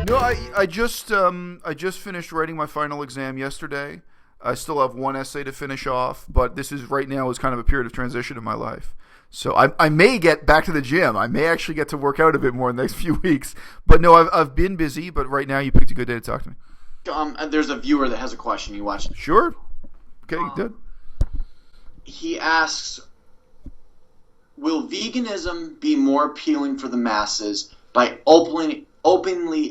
No, I just finished writing my final exam yesterday. I still have one essay to finish off, but this is right now is kind of a period of transition in my life. So I may get back to the gym. I may actually get to work out a bit more in the next few weeks. But no, I've been busy. But right now, you picked a good day to talk to me. There's a viewer that has a question. You watch. Sure. Okay, good. He asks, will veganism be more appealing for the masses by openly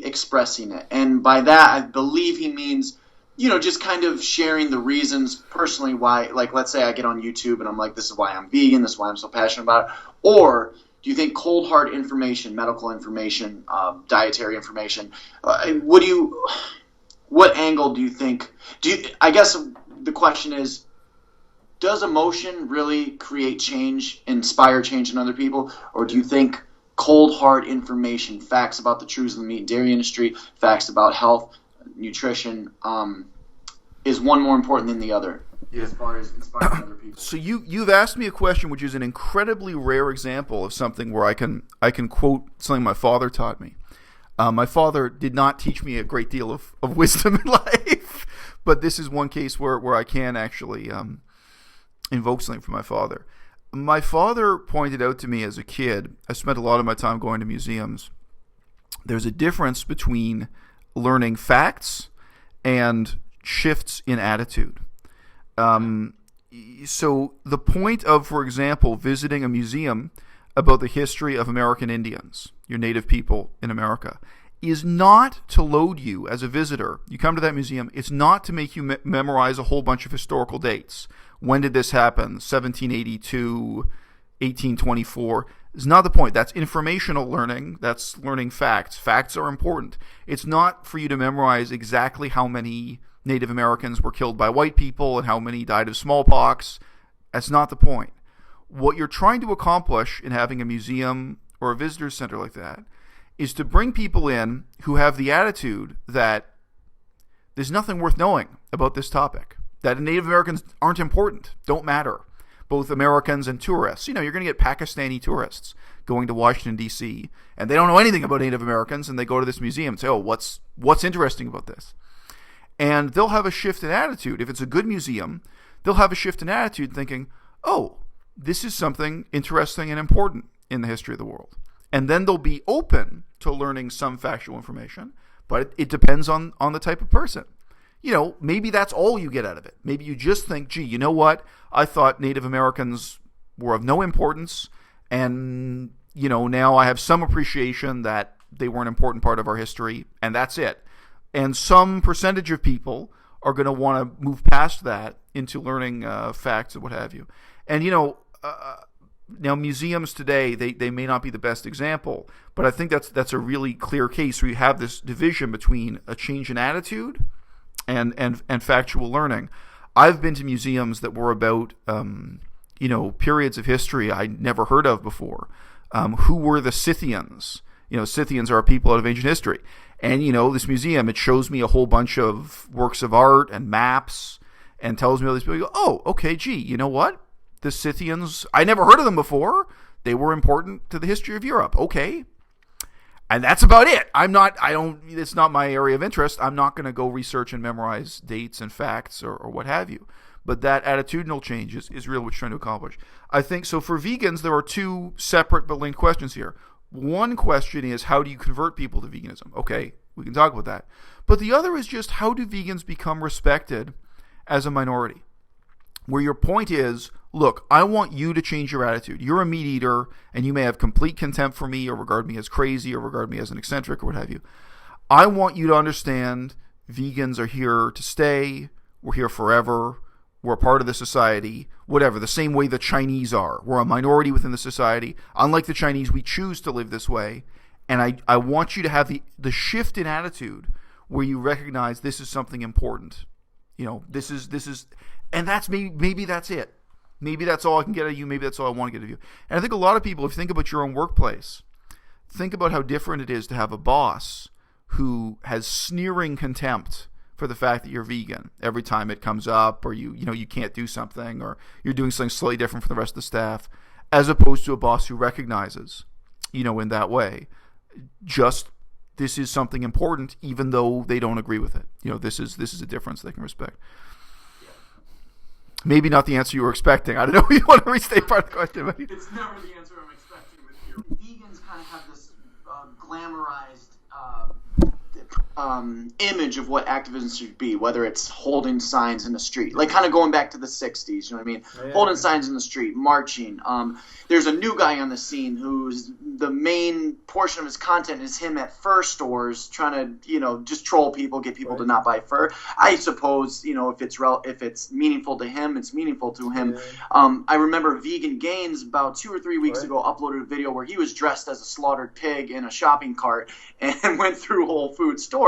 expressing it? And by that, I believe he means, just kind of sharing the reasons personally why, like, let's say I get on YouTube and I'm like, this is why I'm vegan, this is why I'm so passionate about it. Or do you think cold, hard information, medical information, dietary information, what angle do you think, I guess the question is, does emotion really create change, inspire change in other people? Or do you think cold, hard information, facts about the truths of the meat and dairy industry, facts about health, nutrition, is one more important than the other as far as inspiring other people? So you've asked me a question which is an incredibly rare example of something where I can quote something my father taught me. My father did not teach me a great deal of wisdom in life, but this is one case where I can actually invoke something from my father. My father pointed out to me as a kid, I spent a lot of my time going to museums, there's a difference between learning facts and shifts in attitude. So the point of, for example, visiting a museum about the history of American Indians, your native people in America, is not to load you as a visitor. You come to that museum, it's not to make you memorize a whole bunch of historical dates. When did this happen? 1782, 1824. It's not the point. That's informational learning. That's learning facts. Facts are important. It's not for you to memorize exactly how many Native Americans were killed by white people and how many died of smallpox. That's not the point. What you're trying to accomplish in having a museum or a visitor center like that is to bring people in who have the attitude that there's nothing worth knowing about this topic, that Native Americans aren't important, don't matter, both Americans and tourists. You're going to get Pakistani tourists going to Washington, D.C., and they don't know anything about Native Americans, and they go to this museum and say, oh, what's interesting about this? And they'll have a shift in attitude. If it's a good museum, they'll have a shift in attitude thinking, oh, this is something interesting and important in the history of the world. And then they'll be open to learning some factual information, but it depends on the type of person. Maybe that's all you get out of it. Maybe you just think, gee, you know what? I thought Native Americans were of no importance, and, now I have some appreciation that they were an important part of our history, and that's it. And some percentage of people are going to want to move past that into learning facts and what have you. And, now museums today, they may not be the best example, but I think that's a really clear case where you have this division between a change in attitude and factual learning. I've been to museums that were about periods of history I'd never heard of before. Who were the Scythians? Scythians are people out of ancient history. And this museum, it shows me a whole bunch of works of art and maps and tells me all these people. You go, oh, okay, gee, you know what? The Scythians, I never heard of them before. They were important to the history of Europe. Okay. And that's about it. It's not my area of interest. I'm not going to go research and memorize dates and facts or what have you. But that attitudinal change is really what you're trying to accomplish. I think, so for vegans, there are two separate but linked questions here. One question is, how do you convert people to veganism? Okay, we can talk about that. But the other is just, how do vegans become respected as a minority? Where your point is, look, I want you to change your attitude. You're a meat eater, and you may have complete contempt for me or regard me as crazy or regard me as an eccentric or what have you. I want you to understand vegans are here to stay. We're here forever. We're a part of the society, whatever, the same way the Chinese are. We're a minority within the society. Unlike the Chinese, we choose to live this way. And I want you to have the shift in attitude where you recognize this is something important. This is, and that's maybe that's it. Maybe that's all I can get out of you. Maybe that's all I want to get out of you. And I think a lot of people, if you think about your own workplace, think about how different it is to have a boss who has sneering contempt for the fact that you're vegan every time it comes up, or you can't do something, or you're doing something slightly different from the rest of the staff, as opposed to a boss who recognizes, in that way, just this is something important, even though they don't agree with it. This is a difference they can respect. Maybe not the answer you were expecting. I don't know if you want to restate part of the question. But it's never the answer I'm expecting with you. Vegans kind of have this glamorized image of what activism should be, whether it's holding signs in the street, like kind of going back to the 60s, you know what I mean? Oh, yeah. Holding signs in the street, marching. There's a new guy on the scene who's the main portion of his content is him at fur stores trying to, just troll people, get people to not buy fur. I suppose, if it's meaningful to him, it's meaningful to him. Yeah. I remember Vegan Gains about 2 or 3 weeks ago uploaded a video where he was dressed as a slaughtered pig in a shopping cart and went through Whole Foods store.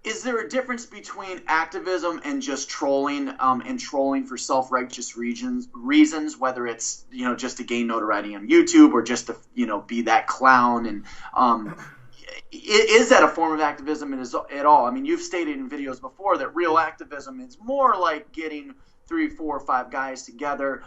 Is there a difference between activism and just trolling, and trolling for self-righteous reasons, whether it's, just to gain notoriety on YouTube or just to, be that clown? And is that a form of activism at all? I mean, you've stated in videos before that real activism is more like getting 3, 4, or 5 guys together,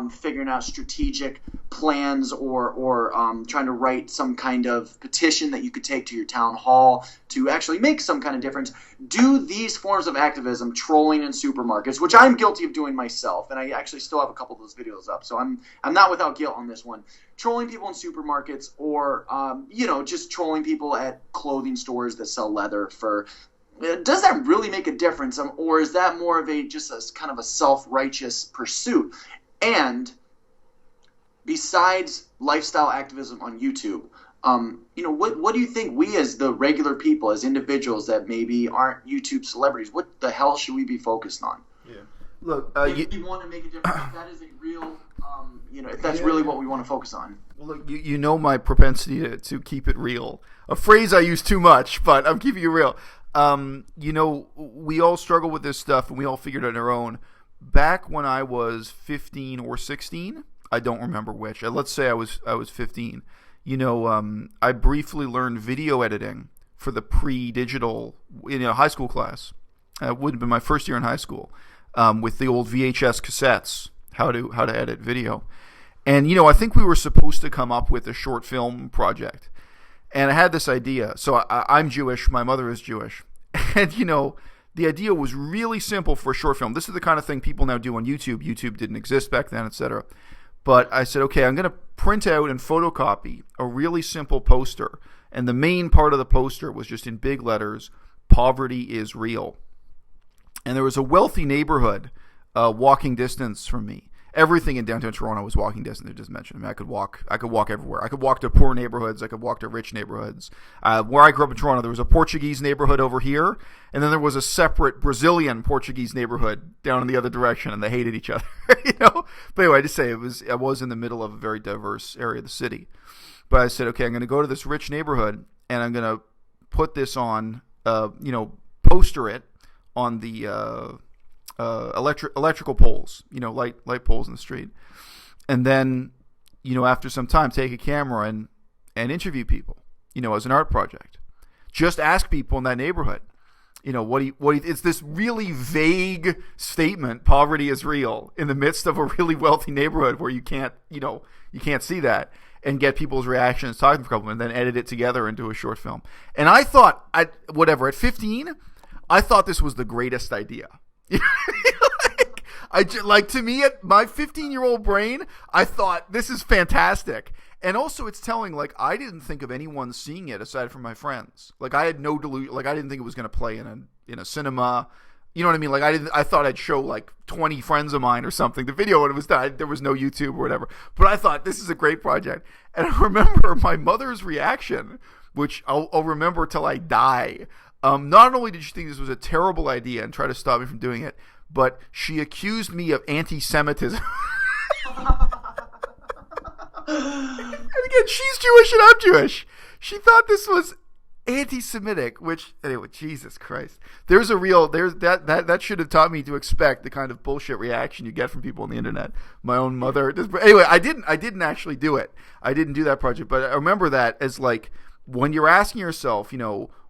figuring out strategic plans, or trying to write some kind of petition that you could take to your town hall to actually make some kind of difference. Do these forms of activism, trolling in supermarkets, which I'm guilty of doing myself, and I actually still have a couple of those videos up, so I'm not without guilt on this one. Trolling people in supermarkets, or just trolling people at clothing stores that sell leather for. Does that really make a difference, or is that more of just a kind of a self-righteous pursuit? And besides lifestyle activism on YouTube, what do you think we as the regular people, as individuals that maybe aren't YouTube celebrities, what the hell should we be focused on? Yeah. Look, if we want to make a difference, if that is a real, if that's really what we want to focus on. Well, look, you know my propensity to keep it real. A phrase I use too much, but I'm keeping it real. We all struggle with this stuff, and we all figured it on our own. Back when I was 15 or 16, I don't remember which. Let's say I was 15. I briefly learned video editing for the pre-digital high school class. It would have been my first year in high school, with the old VHS cassettes, how to edit video. And I think we were supposed to come up with a short film project. And I had this idea. So I'm Jewish. My mother is Jewish. And, the idea was really simple for a short film. This is the kind of thing people now do on YouTube. YouTube didn't exist back then, etc. But I said, okay, I'm going to print out and photocopy a really simple poster. And the main part of the poster was just in big letters, "Poverty is real." And there was a wealthy neighborhood walking distance from me. Everything in downtown Toronto was walking distance. I just mentioned. I mean, I could walk everywhere. I could walk to poor neighborhoods. I could walk to rich neighborhoods. Where I grew up in Toronto, there was a Portuguese neighborhood over here, and then there was a separate Brazilian Portuguese neighborhood down in the other direction, and they hated each other. But anyway, I just say I was in the middle of a very diverse area of the city. But I said, okay, I'm going to go to this rich neighborhood, and I'm going to put this on, poster it on the electrical poles, light poles in the street, and then, after some time, take a camera and interview people, as an art project. Just ask people in that neighborhood, it's this really vague statement, poverty is real, in the midst of a really wealthy neighborhood where you can't see that, and get people's reactions, talk to them for a couple minutes, and then edit it together into a short film. And I thought, at 15, I thought this was the greatest idea. To me, at my 15-year-old brain, I thought this is fantastic. And also, it's telling, I didn't think of anyone seeing it aside from my friends. I had no delusion. I didn't think it was going to play in a cinema. You know what I mean? I thought I'd show 20 friends of mine or something the video when it was done. There was no YouTube or whatever. But I thought this is a great project. And I remember my mother's reaction, which I'll remember till I die. Not only did she think this was a terrible idea and try to stop me from doing it, but she accused me of anti-Semitism. And again, she's Jewish and I'm Jewish. She thought this was anti-Semitic, which, anyway, Jesus Christ. That should have taught me to expect the kind of bullshit reaction you get from people on the internet. My own mother. Anyway, I didn't actually do it. I didn't do that project, but I remember that as like, when you're asking yourself,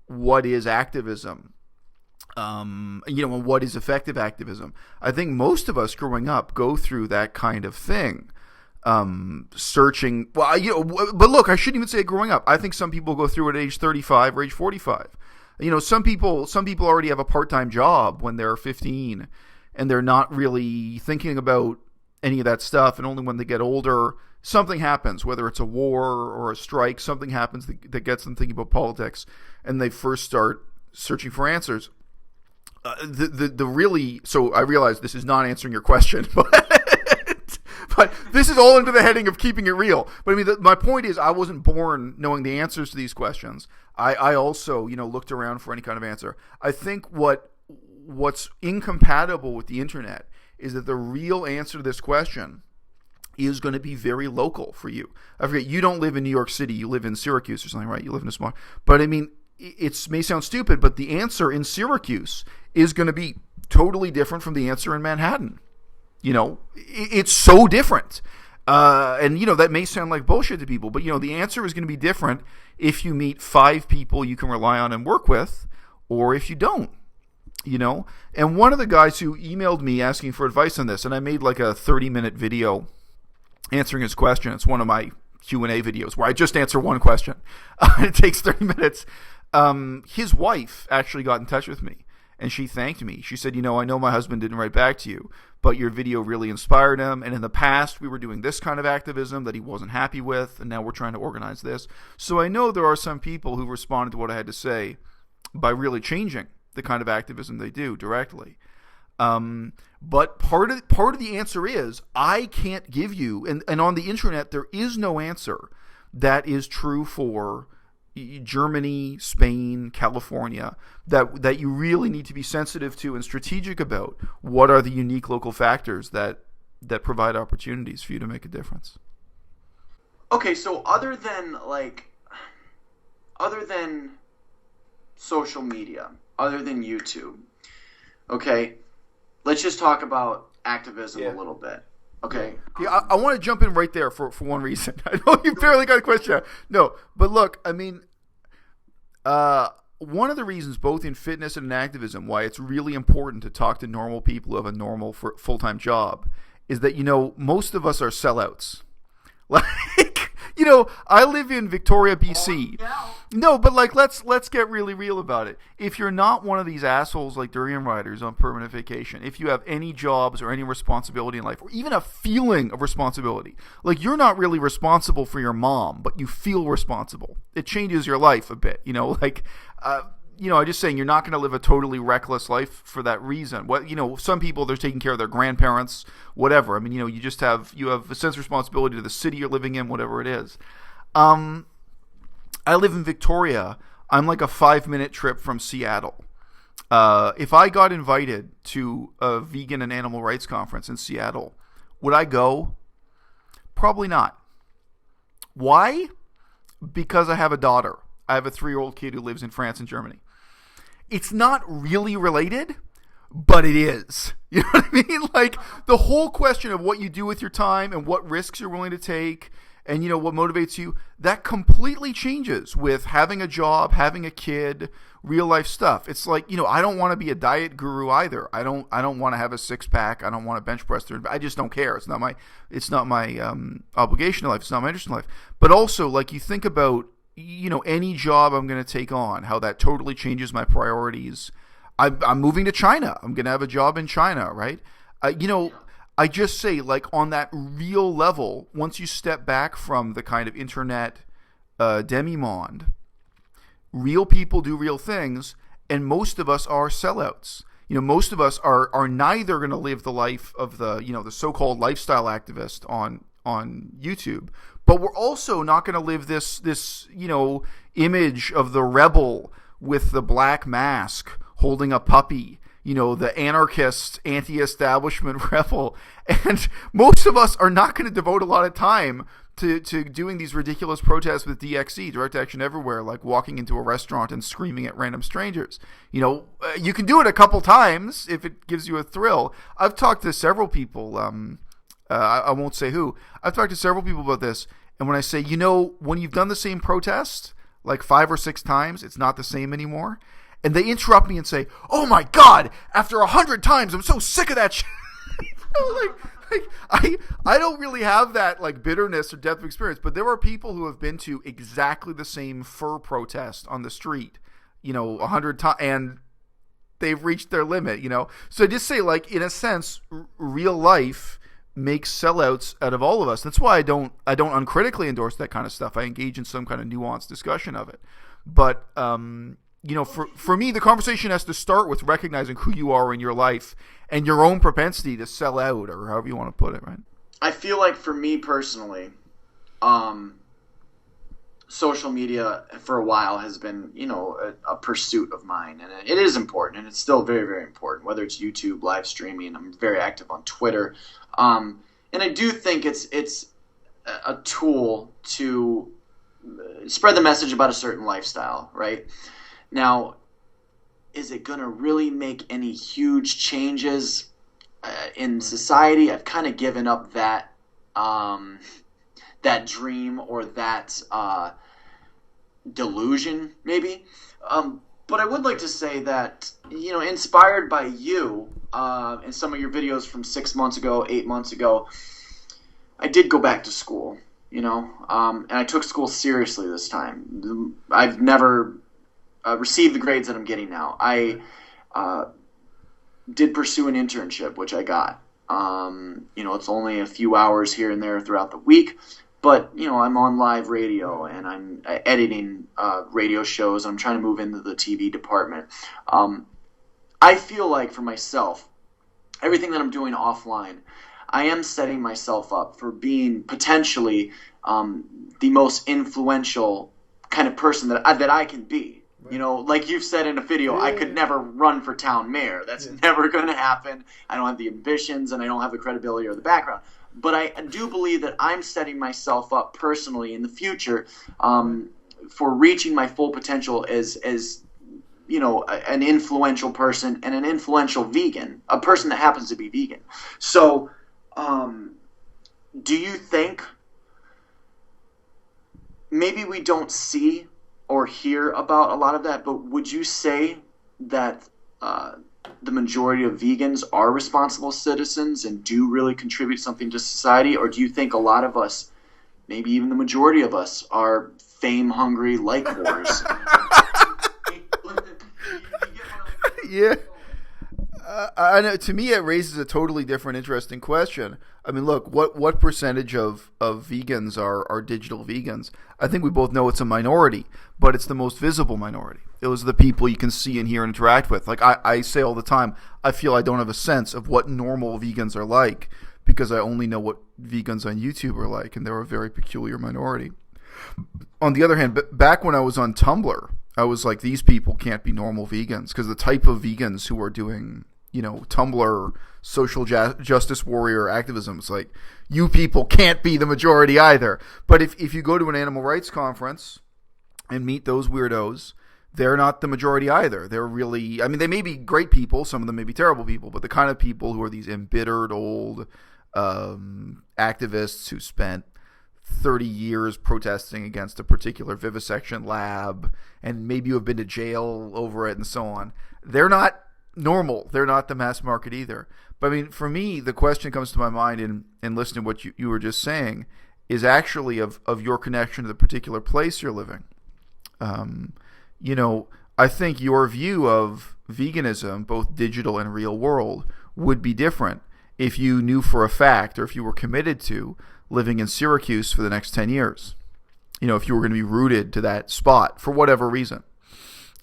what is activism? And what is effective activism? I think most of us growing up go through that kind of thing. Searching. Well, but look, I shouldn't even say growing up. I think some people go through it at age 35 or age 45. Some people already have a part-time job when they're 15, and they're not really thinking about any of that stuff. And only when they get older, something happens, whether it's a war or a strike, something happens that gets them thinking about politics, and they first start searching for answers. So I realize this is not answering your question, but this is all under the heading of keeping it real. But I mean, my point is, I wasn't born knowing the answers to these questions. I also, looked around for any kind of answer. I think what's incompatible with the internet is that the real answer to this question is going to be very local for you. I forget, you don't live in New York City. You live in Syracuse or something, right? You live in a small... But I mean, it may sound stupid, but the answer in Syracuse is going to be totally different from the answer in Manhattan. It's so different. And that may sound like bullshit to people, but, the answer is going to be different if you meet 5 people you can rely on and work with, or if you don't, And one of the guys who emailed me asking for advice on this, and I made like a 30-minute video answering his question. It's one of my Q&A videos where I just answer one question. It takes 30 minutes. His wife actually got in touch with me, and she thanked me. She said, I know my husband didn't write back to you, but your video really inspired him. And in the past, we were doing this kind of activism that he wasn't happy with, and now we're trying to organize this. So I know there are some people who responded to what I had to say by really changing the kind of activism they do directly. But part of the answer is, I can't give you, and on the internet, there is no answer that is true for Germany, Spain, California, that you really need to be sensitive to and strategic about. What are the unique local factors that provide opportunities for you to make a difference? Okay, so other than social media, other than YouTube, okay, let's just talk about activism a little bit. Okay. Yeah, I want to jump in right there for one reason. I know you barely got a question. No, but look, I mean, one of the reasons, both in fitness and in activism, why it's really important to talk to normal people who have a normal full-time job is that, most of us are sellouts. I live in Victoria, BC. No, but let's get really real about it. If you're not one of these assholes like durian riders on permanent vacation, if you have any jobs or any responsibility in life, or even a feeling of responsibility, like you're not really responsible for your mom, but you feel responsible, it changes your life a bit. I'm just saying you're not going to live a totally reckless life for that reason. Some people, they're taking care of their grandparents, whatever. I mean, you have a sense of responsibility to the city you're living in, whatever it is. I live in Victoria. I'm like a 5-minute trip from Seattle. If I got invited to a vegan and animal rights conference in Seattle, would I go? Probably not. Why? Because I have a daughter. I have a 3-year-old kid who lives in France and Germany. It's not really related, but it is. You know what I mean? Like, the whole question of what you do with your time and what risks you're willing to take and, what motivates you, that completely changes with having a job, having a kid, real life stuff. It's like, I don't want to be a diet guru either. I don't want to have a 6-pack. I don't want to bench press. I just don't care. It's not my obligation in life. It's not my interest in life. But also, like, you think about, any job I'm going to take on, how that totally changes my priorities. I'm moving to China. I'm going to have a job in China, right? I just say, like, on that real level, once you step back from the kind of internet demi-monde, real people do real things, and most of us are sellouts. Most of us are neither going to live the life of the so-called lifestyle activist on YouTube, but we're also not going to live this image of the rebel with the black mask holding a puppy, the anarchist, anti-establishment rebel. And most of us are not going to devote a lot of time to doing these ridiculous protests with DXE, direct action everywhere, like walking into a restaurant and screaming at random strangers. You can do it a couple times if it gives you a thrill. I've talked to several people, I won't say who, I've talked to several people about this, and when I say, when you've done the same protest like 5 or 6 times, it's not the same anymore, and they interrupt me and say, "Oh my God, after 100 times, I'm so sick of that shit." I don't really have that like bitterness or depth of experience, but there are people who have been to exactly the same fur protest on the street, 100 times, and they've reached their limit, So I just say, like, in a sense, real life makes sellouts out of all of us. That's why I don't uncritically endorse that kind of stuff. I engage in some kind of nuanced discussion of it. But for me, the conversation has to start with recognizing who you are in your life and your own propensity to sell out, or however you want to put it, right? I feel like for me personally, social media for a while has been, a pursuit of mine, and it is important, and it's still very, very important. Whether it's YouTube, live streaming, I'm very active on Twitter, and I do think it's a tool to spread the message about a certain lifestyle, right? Now, is it going to really make any huge changes in society? I've kind of given up that dream or that delusion, maybe. But I would like to say that, inspired by you and some of your videos from 6 months ago, 8 months ago, I did go back to school, and I took school seriously this time. I've never received the grades that I'm getting now. I did pursue an internship, which I got. It's only a few hours here and there throughout the week, but, I'm on live radio and I'm editing radio shows. I'm trying to move into the TV department. I feel like for myself, everything that I'm doing offline, I am setting myself up for being potentially the most influential kind of person that I can be. Like you've said in a video, I could never run for town mayor. That's never going to happen. I don't have the ambitions and I don't have the credibility or the background. But I do believe that I'm setting myself up personally in the future for reaching my full potential as an influential person and an influential vegan, a person that happens to be vegan. So do you think maybe we don't see or hear about a lot of that, but would you say that the majority of vegans are responsible citizens and do really contribute something to society? Or do you think a lot of us, maybe even the majority of us, are fame-hungry like whores? Yeah. I know. To me, it raises a totally different, interesting question. I mean, look, what percentage of vegans are digital vegans? I think we both know it's a minority, but it's the most visible minority. It was the people you can see and hear and interact with. Like I say all the time, I feel I don't have a sense of what normal vegans are like because I only know what vegans on YouTube are like, and they're a very peculiar minority. On the other hand, back when I was on Tumblr, I was like, these people can't be normal vegans because the type of vegans who are doing, Tumblr social justice warrior activism, it's like, you people can't be the majority either. But if you go to an animal rights conference and meet those weirdos, they're not the majority either. They're really, they may be great people, some of them may be terrible people, but the kind of people who are these embittered old activists who spent 30 years protesting against a particular vivisection lab and maybe you have been to jail over it and so on. They're not normal. They're not the mass market either. But for me, the question comes to my mind in listening to what you were just saying is actually of your connection to the particular place you're living. I think your view of veganism, both digital and real world, would be different if you knew for a fact or if you were committed to living in Syracuse for the next 10 years. If you were going to be rooted to that spot for whatever reason.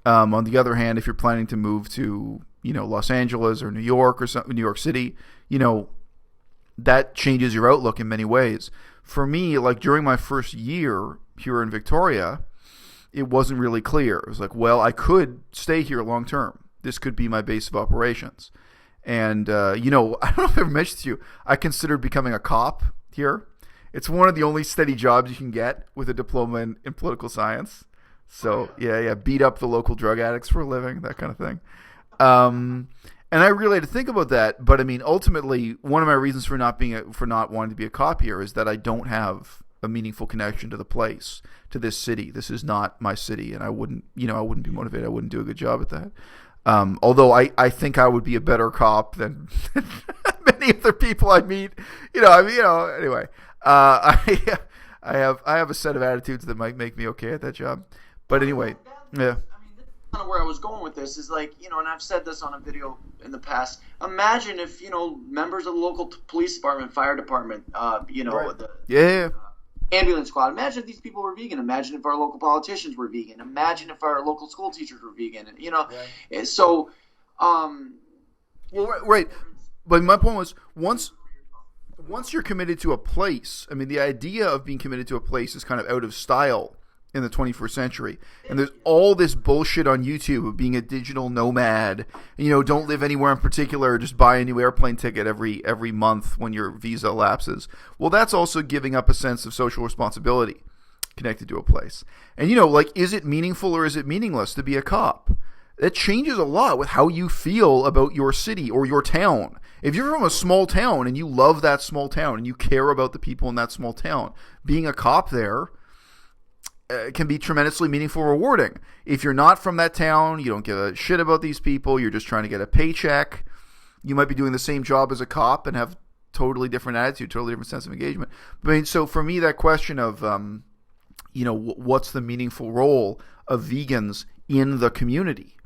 On the other hand, if you're planning to move to, Los Angeles or New York or New York City, that changes your outlook in many ways. For me, like during my first year here in Victoria, it wasn't really clear. It was like, well, I could stay here long term. This could be my base of operations. And, I don't know if I ever mentioned to you, I considered becoming a cop here. It's one of the only steady jobs you can get with a diploma in political science. So yeah, beat up the local drug addicts for a living, that kind of thing. And I really had to think about that. But I mean, ultimately, one of my reasons for not wanting to be a cop here is that I don't have a meaningful connection to the place, to this city. This is not my city, and I wouldn't be motivated. I wouldn't do a good job at that. Although I think I would be a better cop than many other people I meet. Anyway, I have a set of attitudes that might make me okay at that job. But anyway, yeah. Kind of where I was going with this is like, and I've said this on a video in the past. Imagine if, members of the local police department, fire department, right. the ambulance squad. Imagine if these people were vegan. Imagine if our local politicians were vegan. Imagine if our local school teachers were vegan. Right. So, right. But my point was, once you're committed to a place, I mean, the idea of being committed to a place is kind of out of style in the 21st century. And there's all this bullshit on YouTube of being a digital nomad. And, don't live anywhere in particular, just buy a new airplane ticket every month when your visa lapses. Well, that's also giving up a sense of social responsibility connected to a place. And, is it meaningful or is it meaningless to be a cop? It changes a lot with how you feel about your city or your town. If you're from a small town and you love that small town and you care about the people in that small town, being a cop there can be tremendously meaningful, rewarding. If you're not from that town, you don't give a shit about these people, you're just trying to get a paycheck, you might be doing the same job as a cop and have totally different attitude, totally different sense of engagement. I mean, so for me, that question of, what's the meaningful role of vegans in the community?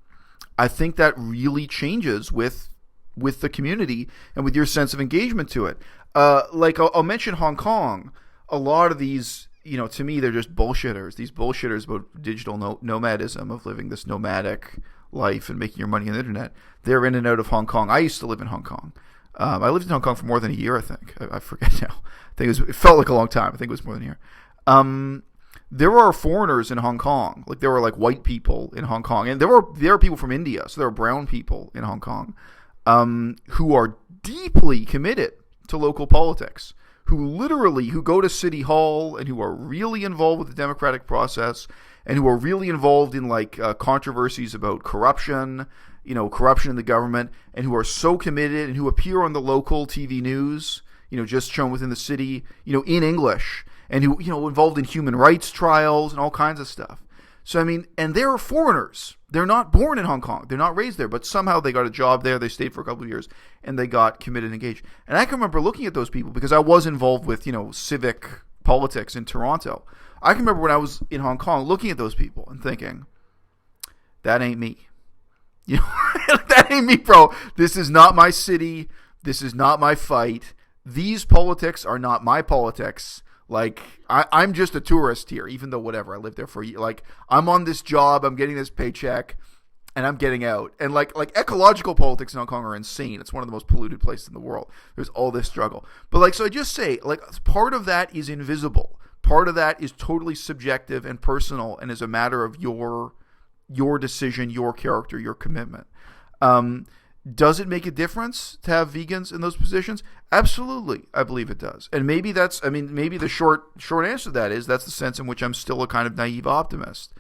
I think that really changes with the community and with your sense of engagement to it. I'll mention Hong Kong. A lot of these, to me, they're just bullshitters. These bullshitters about digital nomadism, of living this nomadic life and making your money on the internet. They're in and out of Hong Kong. I used to live in Hong Kong. I lived in Hong Kong for more than a year, I think. I forget now. It felt like a long time. I think it was more than a year. There are foreigners in Hong Kong. There were white people in Hong Kong. And there are people from India. So there are brown people in Hong Kong who are deeply committed to local politics, who go to City Hall and who are really involved with the democratic process and who are really involved in controversies about corruption, corruption in the government, and who are so committed and who appear on the local TV news, just shown within the city, in English, and who, involved in human rights trials and all kinds of stuff. So, I mean, and they're foreigners. They're not born in Hong Kong. They're not raised there, but somehow they got a job there. They stayed for a couple of years, and they got committed and engaged. And I can remember looking at those people because I was involved with, civic politics in Toronto. I can remember when I was in Hong Kong looking at those people and thinking, that ain't me. That ain't me, bro. This is not my city. This is not my fight. These politics are not my politics. I'm just a tourist here, even though whatever, I lived there for a year. I'm on this job, I'm getting this paycheck, and I'm getting out. And ecological politics in Hong Kong are insane. It's one of the most polluted places in the world. There's all this struggle. But so I just say, part of that is invisible. Part of that is totally subjective and personal and is a matter of your decision, your character, your commitment. Does it make a difference to have vegans in those positions? Absolutely, I believe it does. And maybe maybe the short answer to that is that's the sense in which I'm still a kind of naive optimist.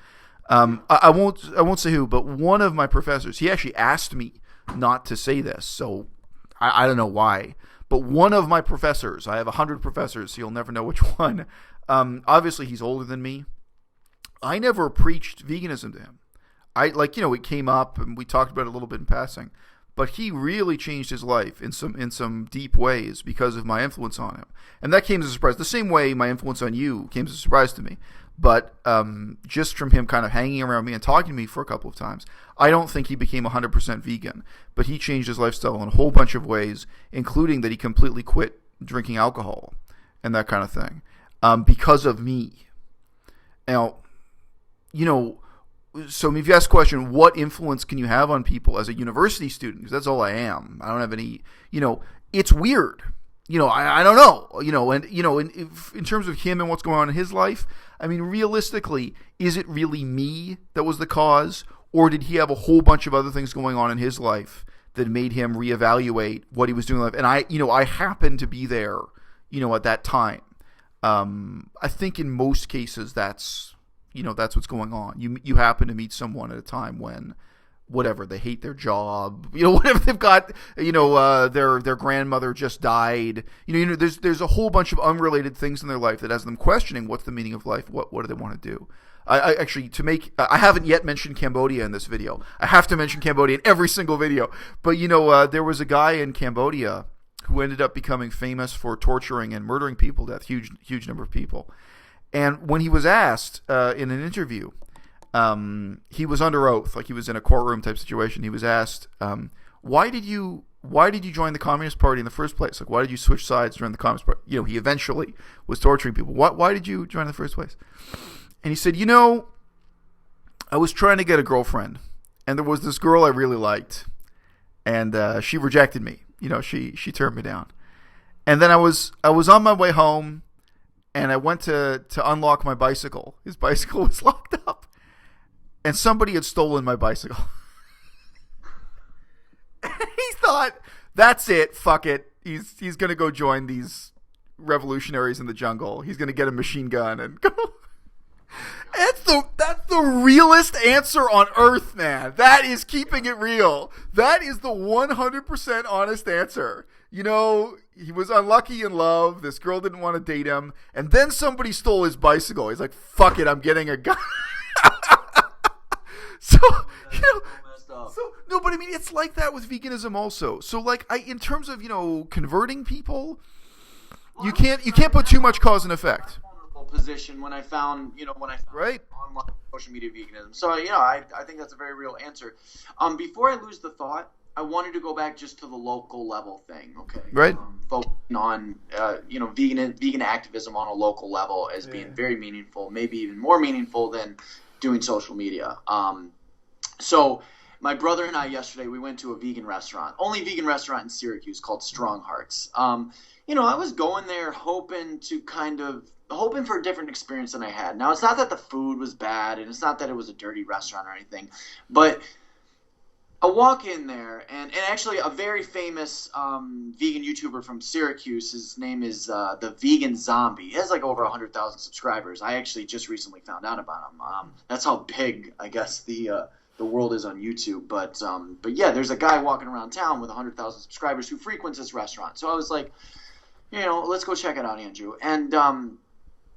I won't say who, but one of my professors, he actually asked me not to say this, so I don't know why. But one of my professors, I have 100 professors, so you'll never know which one. Obviously, he's older than me. I never preached veganism to him. It came up and we talked about it a little bit in passing. But he really changed his life in some deep ways because of my influence on him. And that came as a surprise. The same way my influence on you came as a surprise to me. But just from him kind of hanging around me and talking to me for a couple of times, I don't think he became 100% vegan. But he changed his lifestyle in a whole bunch of ways, including that he completely quit drinking alcohol and that kind of thing because of me. Now, so if you ask the question, what influence can you have on people as a university student? Because that's all I am. I don't have any, it's weird. I don't know, and, in terms of him and what's going on in his life, I mean, realistically, is it really me that was the cause? Or did he have a whole bunch of other things going on in his life that made him reevaluate what he was doing in life? And I happened to be there, at that time. I think in most cases that's what's going on. You happen to meet someone at a time when whatever, they hate their job, whatever they've got, their grandmother just died, there's a whole bunch of unrelated things in their life that has them questioning what's the meaning of life, what do they want to do. I actually, I haven't yet mentioned Cambodia in this video. I have to mention Cambodia in every single video, but there was a guy in Cambodia who ended up becoming famous for torturing and murdering people to death, huge number of people. And when he was asked in an interview, he was under oath, like he was in a courtroom type situation. He was asked, why did you join the Communist Party in the first place? Like, why did you switch sides during the Communist Party? He eventually was torturing people. Why did you join in the first place? And he said, I was trying to get a girlfriend, and there was this girl I really liked, and she rejected me. She turned me down. And then I was on my way home, and I went to unlock my bicycle. His bicycle was locked up. And somebody had stolen my bicycle. He thought, that's it, fuck it. He's going to go join these revolutionaries in the jungle. He's going to get a machine gun and go. That's the realest answer on earth, man. That is keeping it real. That is the 100% honest answer. He was unlucky in love. This girl didn't want to date him. And then somebody stole his bicycle. He's like, fuck it, I'm getting a gun. So, no, but I mean, it's like that with veganism also. So, like, in terms of, converting people, you can't put too much cause and effect. Position when I found right online social media veganism. So, I think that's a very real answer. Before I lose the thought, I wanted to go back just to the local level thing, okay? Right. Focusing on, vegan activism on a local level as being very meaningful, maybe even more meaningful than doing social media. So my brother and I yesterday, we went to a vegan restaurant, only vegan restaurant in Syracuse called Strong Hearts. I was going there hoping for a different experience than I had. Now, it's not that the food was bad, and it's not that it was a dirty restaurant or anything, but I walk in there, and actually a very famous vegan YouTuber from Syracuse, his name is the Vegan Zombie. He has like over 100,000 subscribers. I actually just recently found out about him. That's how big, I guess, the world is on YouTube. But yeah, there's a guy walking around town with 100,000 subscribers who frequents this restaurant. So I was like, let's go check it out, Andrew. And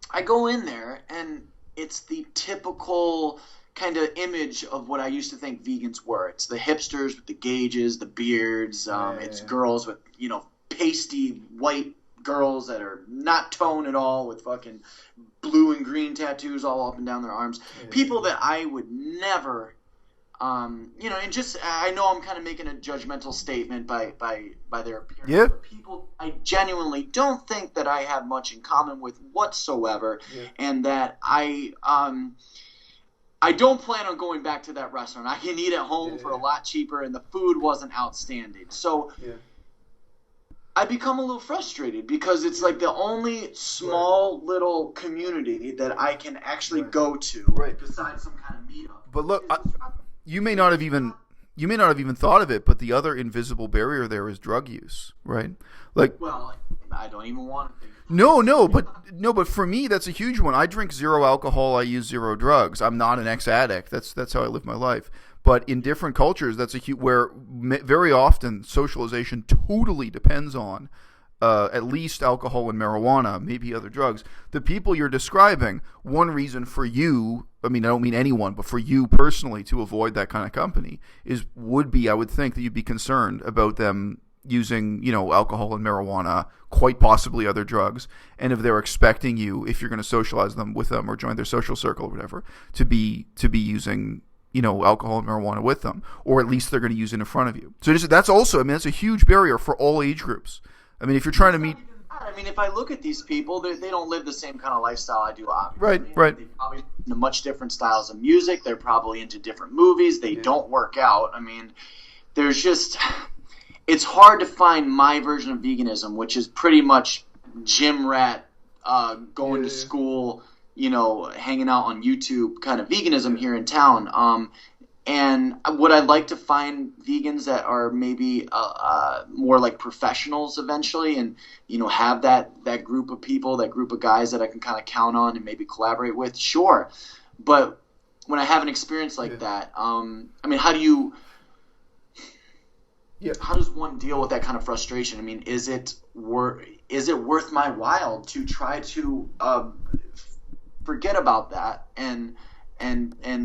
I go in there, and it's the typical kind of image of what I used to think vegans were. It's the hipsters with the gauges, the beards. It's girls with, pasty white girls that are not toned at all with fucking blue and green tattoos all up and down their arms. Yeah. People that I would never, and just, I know I'm kind of making a judgmental statement by their appearance. Yeah. But people I genuinely don't think that I have much in common with whatsoever. Yeah. And that I don't plan on going back to that restaurant. I can eat at home for a lot cheaper, and the food wasn't outstanding. So I become a little frustrated because it's like the only small little community that I can actually go to besides some kind of meetup. But look, you may not have even thought of it, but the other invisible barrier there is drug use, right? Like, well, I don't even want to think. No, but for me, that's a huge one. I drink zero alcohol. I use zero drugs. I'm not an ex-addict. That's how I live my life. But in different cultures, that's a huge, where very often socialization totally depends on at least alcohol and marijuana, maybe other drugs. The people you're describing, one reason for you, I don't mean anyone, but for you personally to avoid that kind of company would be, I would think, that you'd be concerned about them using, alcohol and marijuana, quite possibly other drugs, and if they're expecting you, if you're going to socialize with them or join their social circle or whatever, to be using, alcohol and marijuana with them, or at least they're going to use it in front of you. So that's also, that's a huge barrier for all age groups. If you're trying to meet... if I look at these people, they don't live the same kind of lifestyle I do, obviously. Right. They probably into much different styles of music. They're probably into different movies. They don't work out. There's just... It's hard to find my version of veganism, which is pretty much gym rat, going to school, hanging out on YouTube kind of veganism here in town. And would I like to find vegans that are maybe more like professionals eventually, and have that group of people, that group of guys that I can kind of count on and maybe collaborate with? Sure, but when I have an experience like that, I mean, how does one deal with that kind of frustration? I mean, is it worth my while to try to forget about that and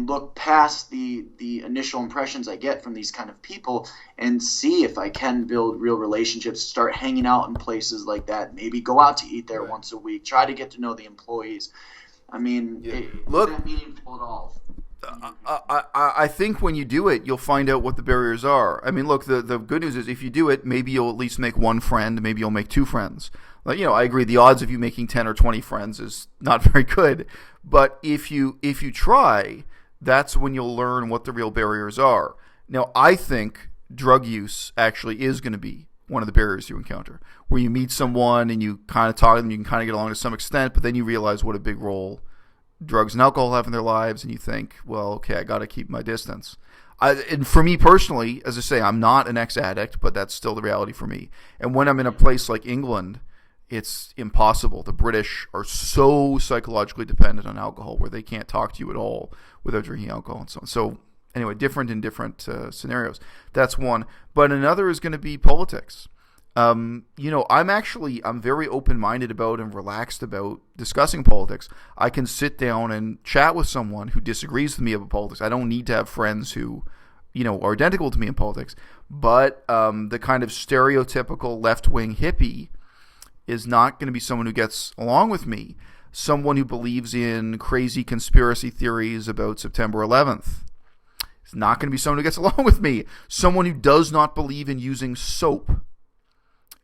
look past the initial impressions I get from these kind of people and see if I can build real relationships, start hanging out in places like that, maybe go out to eat there once a week, try to get to know the employees. I mean, is that meaningful at all? I think when you do it, you'll find out what the barriers are. I mean, look, the good news is if you do it, maybe you'll at least make one friend, maybe you'll make two friends. Like, I agree, the odds of you making 10 or 20 friends is not very good. But if you try, that's when you'll learn what the real barriers are. Now, I think drug use actually is going to be one of the barriers you encounter, where you meet someone and you kind of talk to them, you can kind of get along to some extent, but then you realize what a big role drugs and alcohol have in their lives, and you think, well, okay, I got to keep my distance. And for me personally, as I say, I'm not an ex-addict, but that's still the reality for me. And when I'm in a place like England, it's impossible. The British are so psychologically dependent on alcohol where they can't talk to you at all without drinking alcohol and so on. So anyway, different in different scenarios. That's one. But another is going to be politics. I'm very open-minded about and relaxed about discussing politics. I can sit down and chat with someone who disagrees with me about politics. I don't need to have friends who, are identical to me in politics. But the kind of stereotypical left-wing hippie is not going to be someone who gets along with me. Someone who believes in crazy conspiracy theories about September 11th is not going to be someone who gets along with me. Someone who does not believe in using soap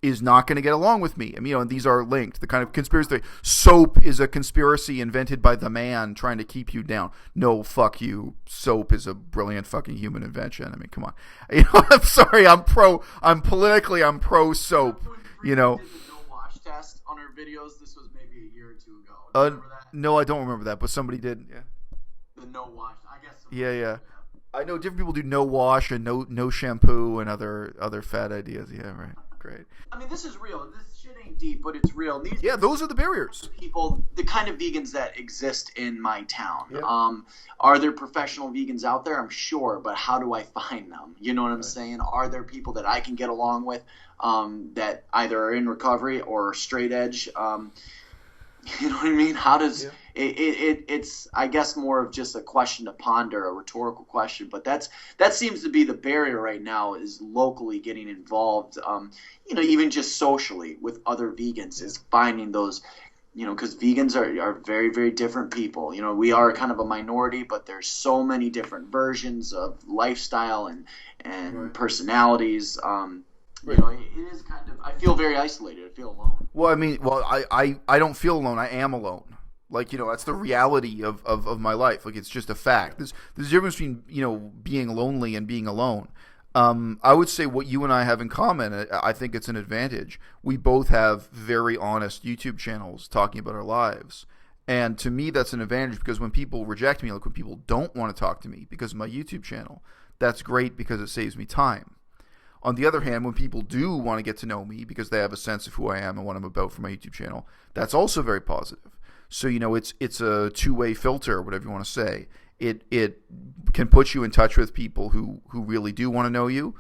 is not going to get along with me. I mean, and these are linked. The kind of conspiracy theory. Soap is a conspiracy invented by the man trying to keep you down. No, fuck you. Soap is a brilliant fucking human invention. I mean, come on. I'm sorry. I'm pro soap. Did the no wash test on our videos. This was maybe a year or two ago. Do you remember that? No, I don't remember that, but somebody did. Yeah. The no wash. I guess. Yeah. I know different people do no wash and no shampoo and other fad ideas. Yeah, right. Great. I mean, this is real. This shit ain't deep, but it's real. Those are the barriers. People, the kind of vegans that exist in my town. Yep. Are there professional vegans out there? I'm sure, but how do I find them? You know what I'm saying? Are there people that I can get along with that either are in recovery or straight edge? You know what I mean? How does it's I guess more of just a question to ponder, a rhetorical question, but that seems to be the barrier right now, is locally getting involved, even just socially with other vegans, is finding those, because vegans are very, very different people. We are kind of a minority, but there's so many different versions of lifestyle and personalities. Right. It is kind of, I feel very isolated. I feel alone. Well, I mean, I don't feel alone. I am alone. Like, that's the reality of my life. Like, it's just a fact. There's a difference between, being lonely and being alone. I would say what you and I have in common, I think it's an advantage. We both have very honest YouTube channels talking about our lives. And to me, that's an advantage, because when people reject me, like when people don't want to talk to me because of my YouTube channel, that's great because it saves me time. On the other hand, when people do want to get to know me because they have a sense of who I am and what I'm about for my YouTube channel, that's also very positive. So, it's a two-way filter, whatever you want to say. It can put you in touch with people who really do want to know you,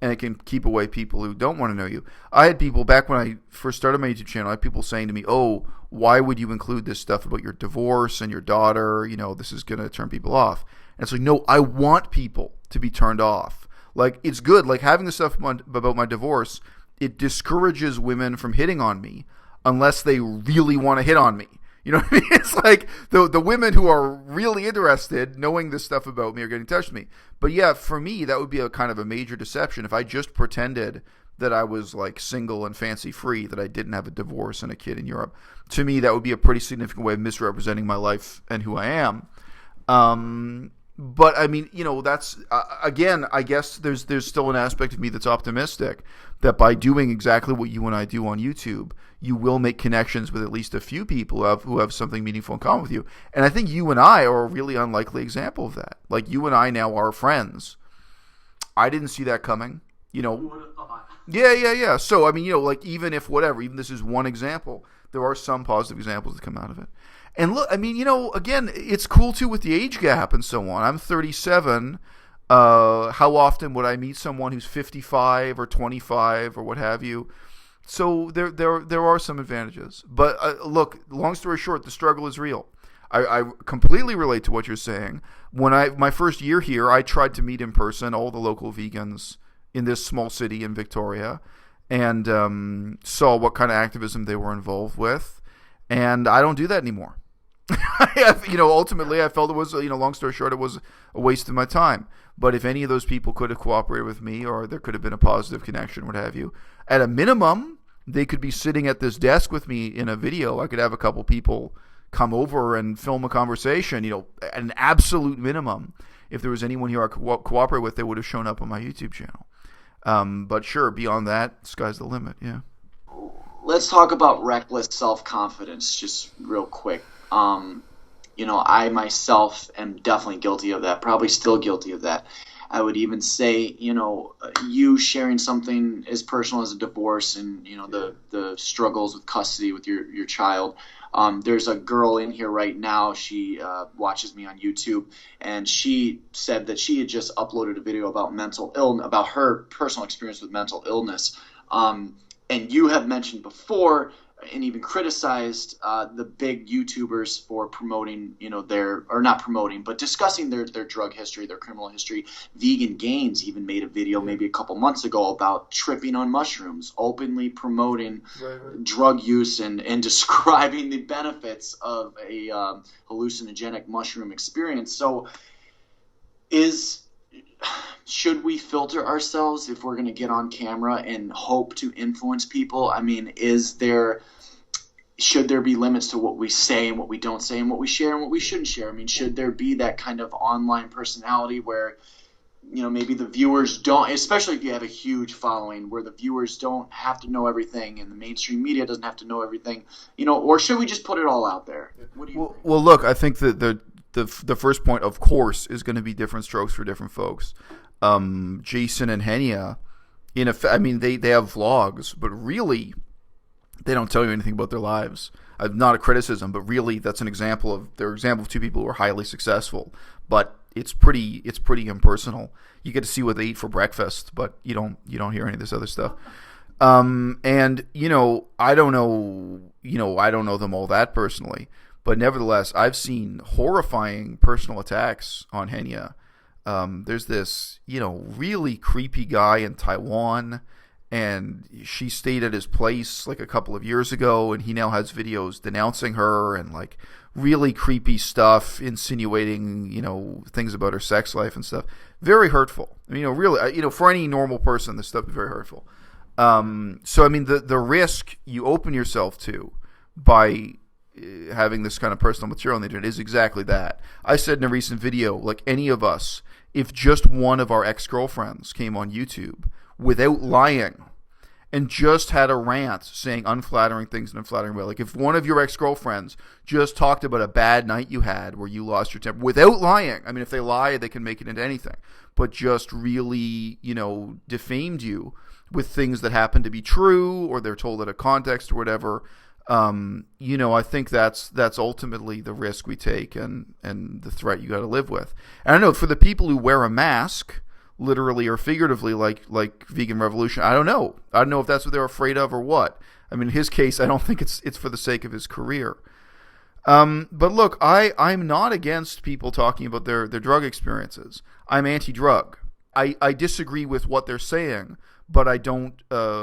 and it can keep away people who don't want to know you. I had people, back when I first started my YouTube channel, I had people saying to me, oh, why would you include this stuff about your divorce and your daughter? This is going to turn people off. And it's like, no, I want people to be turned off. Like, it's good. Like, having the stuff about my divorce, it discourages women from hitting on me unless they really want to hit on me. You know what I mean? It's like the women who are really interested, knowing this stuff about me, are getting in touch with me. But yeah, for me, that would be a kind of a major deception. If I just pretended that I was like single and fancy free, that I didn't have a divorce and a kid in Europe, to me, that would be a pretty significant way of misrepresenting my life and who I am. But I mean, that's again. I guess there's still an aspect of me that's optimistic that by doing exactly what you and I do on YouTube, you will make connections with at least a few people who have something meaningful in common with you. And I think you and I are a really unlikely example of that. Like, you and I now are friends. I didn't see that coming. Who would have thought? Yeah. So I mean, like, even this is one example, there are some positive examples that come out of it. And look, I mean, again, it's cool too with the age gap and so on. I'm 37. How often would I meet someone who's 55 or 25 or what have you? So there are some advantages. But look, long story short, the struggle is real. I completely relate to what you're saying. When my first year here, I tried to meet in person all the local vegans in this small city in Victoria, and saw what kind of activism they were involved with. And I don't do that anymore. Ultimately, I felt it was, long story short, it was a waste of my time. But if any of those people could have cooperated with me, or there could have been a positive connection, what have you, at a minimum, they could be sitting at this desk with me in a video. I could have a couple people come over and film a conversation, at an absolute minimum. If there was anyone here I could cooperate with, they would have shown up on my YouTube channel. But sure, beyond that, sky's the limit, yeah. Let's talk about reckless self-confidence just real quick. I myself am definitely guilty of that, probably still guilty of that. I would even say, you sharing something as personal as a divorce and, the struggles with custody with your child. There's a girl in here right now. She watches me on YouTube, and she said that she had just uploaded a video about about her personal experience with mental illness. And you have mentioned before and even criticized the big YouTubers for promoting, not promoting, but discussing their drug history, their criminal history. Vegan Gains even made a video maybe a couple months ago about tripping on mushrooms, openly promoting drug use and describing the benefits of a hallucinogenic mushroom experience. So should we filter ourselves if we're going to get on camera and hope to influence people? I mean, should there be limits to what we say and what we don't say and what we share and what we shouldn't share? I mean, should there be that kind of online personality where, maybe the viewers don't, especially if you have a huge following, where the viewers don't have to know everything and the mainstream media doesn't have to know everything, or should we just put it all out there? What do you think? Well, look, I think that the first point, of course, is going to be different strokes for different folks. Jason and Henia, they have vlogs, but really, they don't tell you anything about their lives. Not a criticism, but really, that's an example of two people who are highly successful. But it's pretty impersonal. You get to see what they eat for breakfast, but you don't hear any of this other stuff. And I don't know them all that personally. But nevertheless, I've seen horrifying personal attacks on Henia. There's this, really creepy guy in Taiwan, and she stayed at his place like a couple of years ago, and he now has videos denouncing her and like really creepy stuff, insinuating, things about her sex life and stuff. Very hurtful. Really, for any normal person, this stuff is very hurtful. So, I mean, the risk you open yourself to by having this kind of personal material on the internet is exactly that. I said in a recent video, like any of us, if just one of our ex-girlfriends came on YouTube without lying and just had a rant saying unflattering things in an unflattering way, like if one of your ex-girlfriends just talked about a bad night you had where you lost your temper without lying, I mean, if they lie, they can make it into anything, but just really, defamed you with things that happen to be true or they're told out of context or whatever, I think that's ultimately the risk we take and the threat you got to live with. And I know for the people who wear a mask, literally or figuratively, like Vegan Revolution, I don't know if that's what they're afraid of or what. I mean, in his case, I don't think it's for the sake of his career. But look, I'm not against people talking about their drug experiences. I'm anti-drug. I disagree with what they're saying, but I don't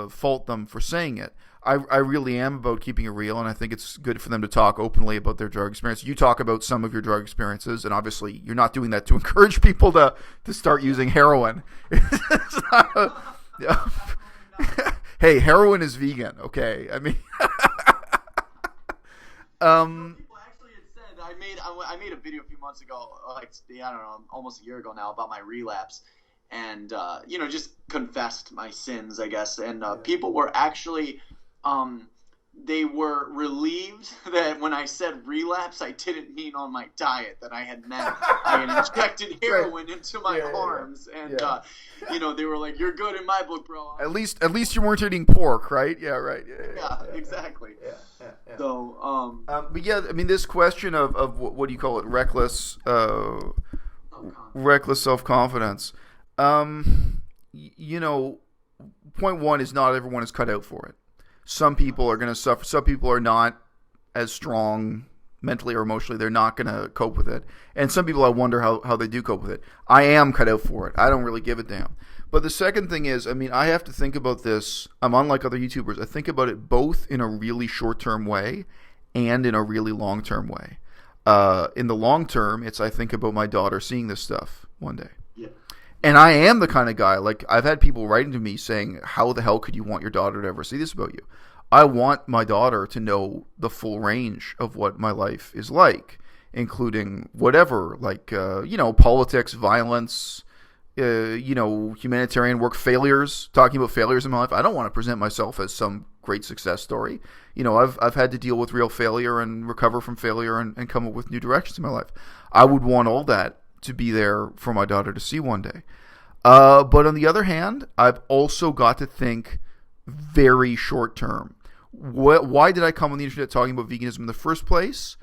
fault them for saying it. I really am about keeping it real, and I think it's good for them to talk openly about their drug experience. You talk about some of your drug experiences, and obviously you're not doing that to encourage people to start using heroin. Hey, heroin is vegan, okay? I mean... People actually had said, I made a video a few months ago, like I don't know, almost a year ago now, about my relapse, and just confessed my sins, I guess, and people were actually they were relieved that when I said relapse, I didn't mean on my diet, that I had meant I had injected heroin into my arms, and they were like, "You're good in my book, bro." At least you weren't eating pork, right? Yeah, right. Yeah, exactly. Yeah. So, but yeah, I mean, this question of what do you call it? Reckless self-confidence. Point one is not everyone is cut out for it. Some people are going to suffer. Some people are not as strong mentally or emotionally. They're not going to cope with it. And some people, I wonder how they do cope with it. I am cut out for it. I don't really give a damn. But the second thing is, I mean, I have to think about this. I'm unlike other YouTubers. I think about it both in a really short-term way and in a really long-term way. In the long term, I think about my daughter seeing this stuff one day. Yeah. And I am the kind of guy, like, I've had people writing to me saying, how the hell could you want your daughter to ever see this about you? I want my daughter to know the full range of what my life is like, including whatever, like, politics, violence, humanitarian work, failures, talking about failures in my life. I don't want to present myself as some great success story. I've had to deal with real failure and recover from failure and come up with new directions in my life. I would want all that to be there for my daughter to see one day. But on the other hand, I've also got to think very short term. Why did I come on the internet talking about veganism in the first place?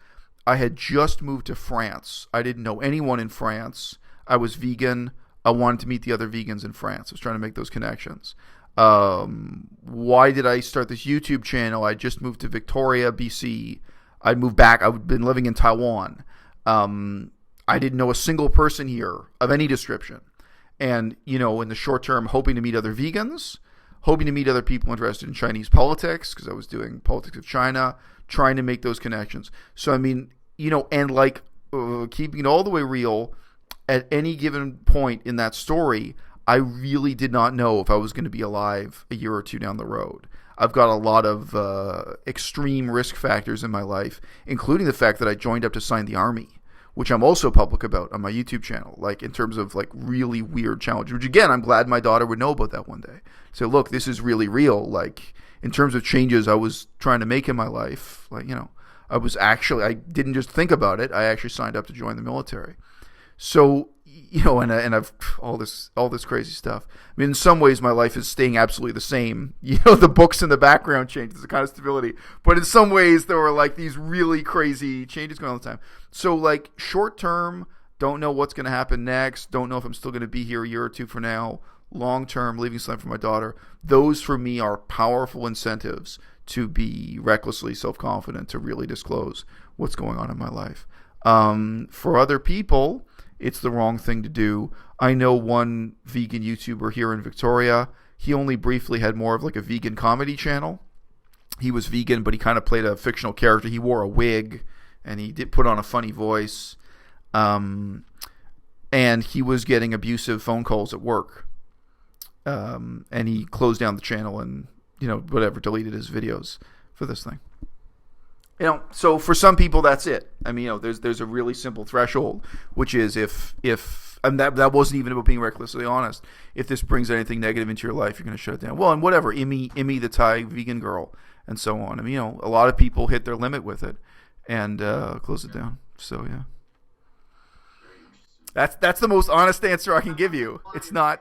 I had just moved to France. I didn't know anyone in France. I was vegan. I wanted to meet the other vegans in France. I was trying to make those connections. Why did I start this YouTube channel? I just moved to Victoria, BC. I'd moved back. I've been living in Taiwan. I didn't know a single person here of any description. And, in the short term, hoping to meet other vegans, hoping to meet other people interested in Chinese politics, because I was doing politics of China, trying to make those connections. So, I mean, and like keeping it all the way real, at any given point in that story, I really did not know if I was going to be alive a year or two down the road. I've got a lot of extreme risk factors in my life, including the fact that I joined up to sign the army, which I'm also public about on my YouTube channel, like in terms of like really weird challenges, which again, I'm glad my daughter would know about that one day. So look, this is really real. Like in terms of changes I was trying to make in my life, like, I didn't just think about it. I actually signed up to join the military. So, and I've all this crazy stuff. I mean, in some ways, my life is staying absolutely the same. The books in the background change. There's a kind of stability. But in some ways, there were like these really crazy changes going on all the time. So, like, short term, don't know what's going to happen next. Don't know if I'm still going to be here a year or two from now. Long term, leaving something for my daughter. Those, for me, are powerful incentives to be recklessly self-confident, to really disclose what's going on in my life. For other people, it's the wrong thing to do. I know one vegan YouTuber here in Victoria. He only briefly had more of like a vegan comedy channel. He was vegan, but he kind of played a fictional character. He wore a wig, and he did put on a funny voice. And he was getting abusive phone calls at work. And he closed down the channel and, deleted his videos for this thing. So for some people, that's it. I mean, there's a really simple threshold, which is if and that wasn't even about being recklessly honest. If this brings anything negative into your life, you're going to shut it down. Well, and whatever, Imi the Thai vegan girl, and so on. I mean, a lot of people hit their limit with it and close it down. So yeah, that's the most honest answer I can give you. It's not.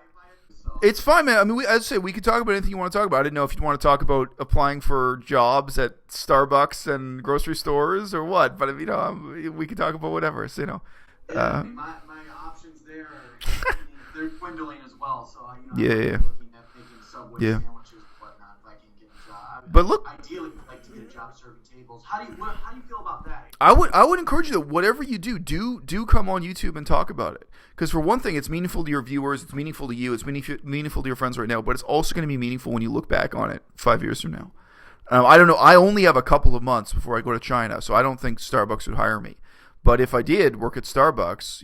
It's fine, man. I mean, as I say, we could talk about anything you want to talk about. I didn't know if you want to talk about applying for jobs at Starbucks and grocery stores or what. But we could talk about whatever. So my options there they're dwindling as well. So I'm looking at making Subway sandwiches and whatnot if I can get a job. But look, ideally, I'd like to get a job serving tables. How do you feel about that? I would encourage you that whatever you do come on YouTube and talk about it. Because for one thing, it's meaningful to your viewers, it's meaningful to you, it's meaningful to your friends right now, but it's also going to be meaningful when you look back on it 5 years from now. I don't know. I only have a couple of months before I go to China, so I don't think Starbucks would hire me. But if I did work at Starbucks,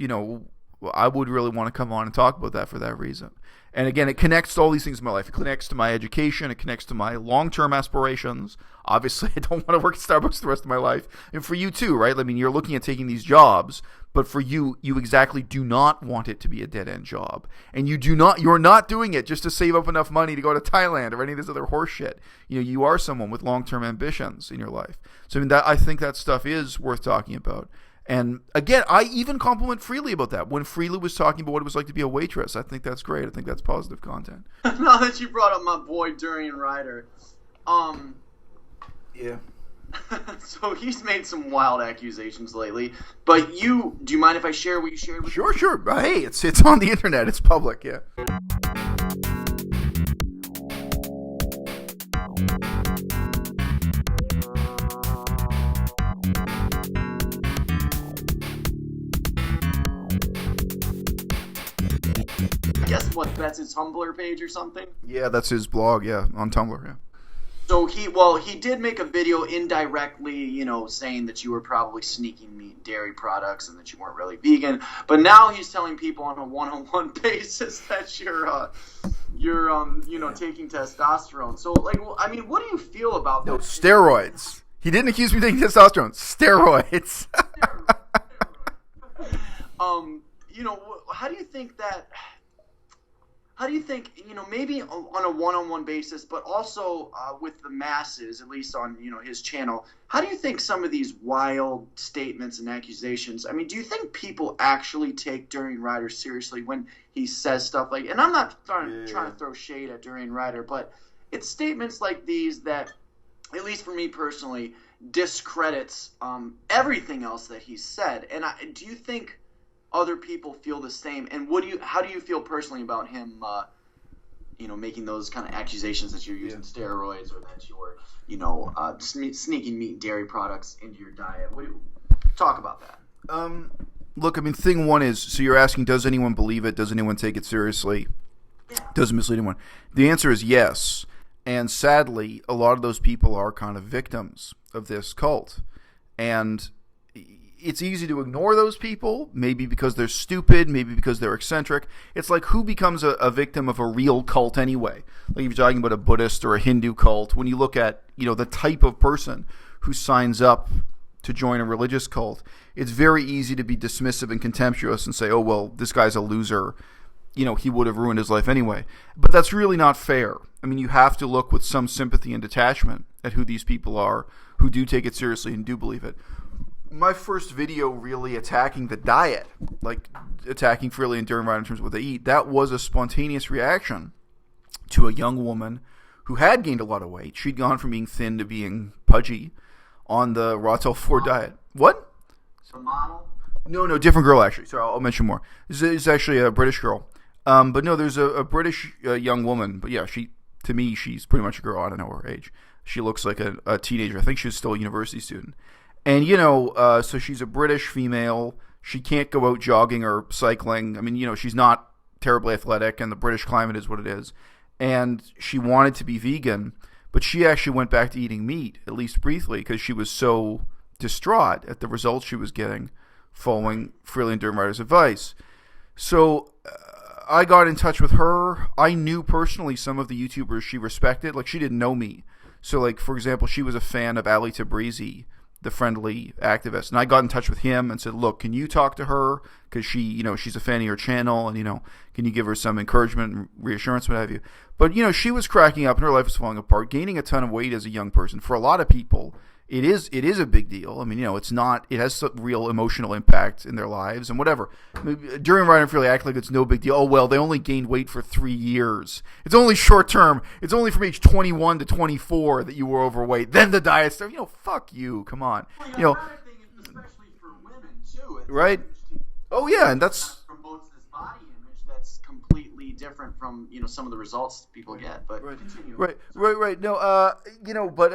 well, I would really want to come on and talk about that for that reason. And again, it connects to all these things in my life. It connects to my education. It connects to my long-term aspirations. Obviously, I don't want to work at Starbucks the rest of my life. And for you too, right? I mean, you're looking at taking these jobs, but for you, you exactly do not want it to be a dead-end job. And you're not doing it just to save up enough money to go to Thailand or any of this other horse shit. You are someone with long-term ambitions in your life. So I mean, I think that stuff is worth talking about. And again, I even compliment Freely about that. When Freely was talking about what it was like to be a waitress, I think that's great. I think that's positive content. Now that you brought up my boy Durian Ryder, yeah. So he's made some wild accusations lately. But do you mind if I share what you shared with me? Sure. Hey, it's on the internet. It's public. Yeah. Guess what? That's his Tumblr page or something? Yeah, that's his blog, yeah, on Tumblr, yeah. So he did make a video indirectly, saying that you were probably sneaking meat, dairy products, and that you weren't really vegan. But now he's telling people on a one-on-one basis that you're taking testosterone. So, what do you feel about that? No, steroids. He didn't accuse me of taking testosterone. Steroids. How do you think, maybe on a one-on-one basis, but also with the masses, at least on, his channel, how do you think some of these wild statements and accusations, do you think people actually take Durian Ryder seriously when he says stuff like, and I'm not trying to throw shade at Durian Ryder, but it's statements like these that, at least for me personally, discredits everything else that he's said. And do you think other people feel the same? And how do you feel personally about him, making those kind of accusations that you're using steroids or that you're, sneaking meat and dairy products into your diet? Talk about that. Look, thing one is, so you're asking, does anyone believe it? Does anyone take it seriously? Yeah. Does it mislead anyone? The answer is yes. And sadly, a lot of those people are kind of victims of this cult. And it's easy to ignore those people, maybe because they're stupid, maybe because they're eccentric. It's like, who becomes a victim of a real cult anyway? Like if you're talking about a Buddhist or a Hindu cult, when you look at, the type of person who signs up to join a religious cult, it's very easy to be dismissive and contemptuous and say, oh, well, this guy's a loser. He would have ruined his life anyway. But that's really not fair. You have to look with some sympathy and detachment at who these people are who do take it seriously and do believe it. My first video really attacking the diet, like attacking Freely and Durian Ryder in terms of what they eat, that was a spontaneous reaction to a young woman who had gained a lot of weight. She'd gone from being thin to being pudgy on the Raw 4 diet. What? A model? No, different girl actually. So I'll mention more. This is actually a British girl. But no, there's a British young woman. But yeah, to me, she's pretty much a girl. I don't know her age. She looks like a teenager. I think she's still a university student. And, so she's a British female. She can't go out jogging or cycling. She's not terribly athletic, and the British climate is what it is. And she wanted to be vegan, but she actually went back to eating meat, at least briefly, because she was so distraught at the results she was getting following Freely and Durian Ryder's advice. So I got in touch with her. I knew personally some of the YouTubers she respected. Like, she didn't know me. So, like, for example, she was a fan of Ali Tabrizi, the friendly activist. And I got in touch with him and said, look, can you talk to her? Because she's a fan of your channel, and, can you give her some encouragement and reassurance, what have you? But, she was cracking up and her life was falling apart. Gaining a ton of weight as a young person, for a lot of people, it is a big deal. It has some real emotional impact in their lives and whatever. Durian Ryder and Freely act like it's no big deal. Oh, well, they only gained weight for 3 years. It's only short term. It's only from age 21 to 24 that you were overweight. Then the diet started. Fuck you. Come on. Well, thing is, especially for women too. Right? Oh yeah, and that's promotes this body image that's completely different from some of the results people get. But continue. Right. No, but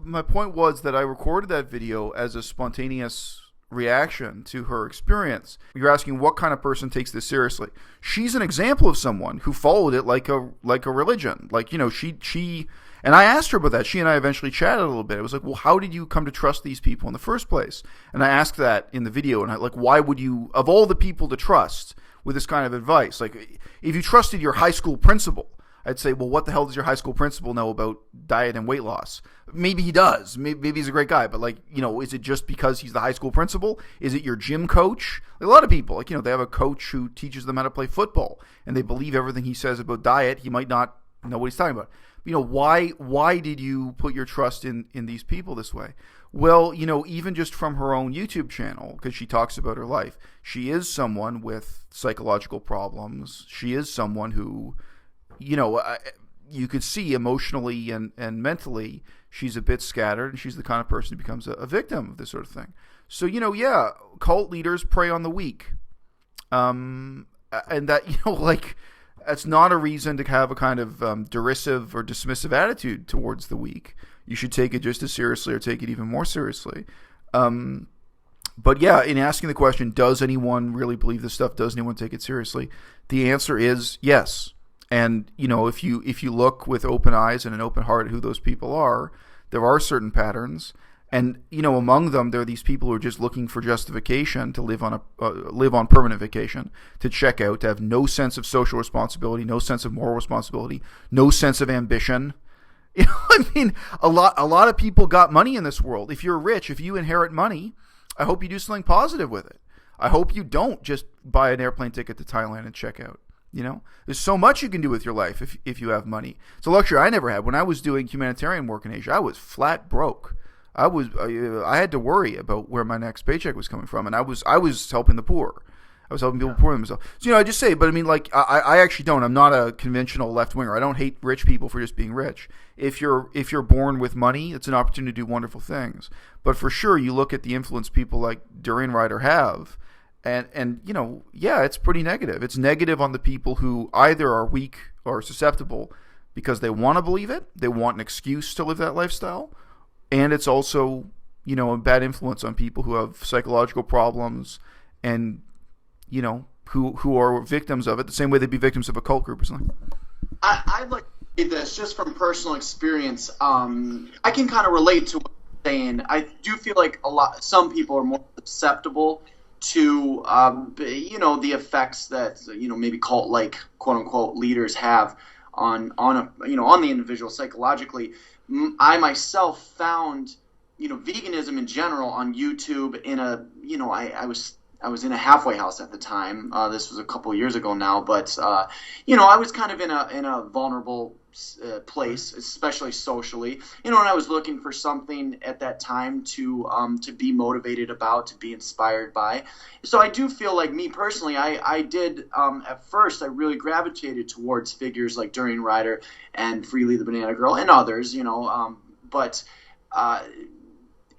my point was that I recorded that video as a spontaneous reaction to her experience. You're asking what kind of person takes this seriously. She's an example of someone who followed it like a religion. Like, she And I asked her about that. She and I eventually chatted a little bit. It was like, well, how did you come to trust these people in the first place? And I asked that in the video. And why would you, of all the people to trust with this kind of advice, like if you trusted your high school principal, I'd say, well, what the hell does your high school principal know about diet and weight loss? Maybe he does. Maybe he's a great guy. But, is it just because he's the high school principal? Is it your gym coach? Like a lot of people, they have a coach who teaches them how to play football, and they believe everything he says about diet. He might not know what he's talking about. Why did you put your trust in these people this way? Well, even just from her own YouTube channel, because she talks about her life, she is someone with psychological problems. She is someone who, you could see emotionally and mentally she's a bit scattered, and she's the kind of person who becomes a victim of this sort of thing. So, cult leaders prey on the weak. And that, that's not a reason to have a kind of derisive or dismissive attitude towards the weak. You should take it just as seriously or take it even more seriously. But yeah, in asking the question, does anyone really believe this stuff? Does anyone take it seriously? The answer is yes. And, if you look with open eyes and an open heart at who those people are, there are certain patterns. And, among them, there are these people who are just looking for justification to live on permanent vacation, to check out, to have no sense of social responsibility, no sense of moral responsibility, no sense of ambition. A lot of people got money in this world. If you're rich, if you inherit money, I hope you do something positive with it. I hope you don't just buy an airplane ticket to Thailand and check out. There's so much you can do with your life if you have money. It's a luxury I never had. When I was doing humanitarian work in Asia, I was flat broke. I had to worry about where my next paycheck was coming from, and I was helping the poor. I was helping people pour themselves. So I just say, but I actually don't. I'm not a conventional left winger. I don't hate rich people for just being rich. If you're born with money, it's an opportunity to do wonderful things. But for sure, you look at the influence people like Durian Ryder have. And it's pretty negative. It's negative on the people who either are weak or susceptible because they want to believe it, they want an excuse to live that lifestyle, and it's also, a bad influence on people who have psychological problems and, who are victims of it the same way they'd be victims of a cult group or something. I'd like to say this just from personal experience. I can kind of relate to what you're saying. I do feel like some people are more susceptible to the effects that maybe cult-like quote unquote leaders have on the individual psychologically. I myself found veganism in general on YouTube in I was in a halfway house at the time. This was a couple of years ago now, but I was kind of in a vulnerable place, especially socially. And I was looking for something at that time to be motivated about, to be inspired by. So I do feel like, me personally, I did at first I really gravitated towards figures like Durian Ryder and Freely the Banana Girl and others, but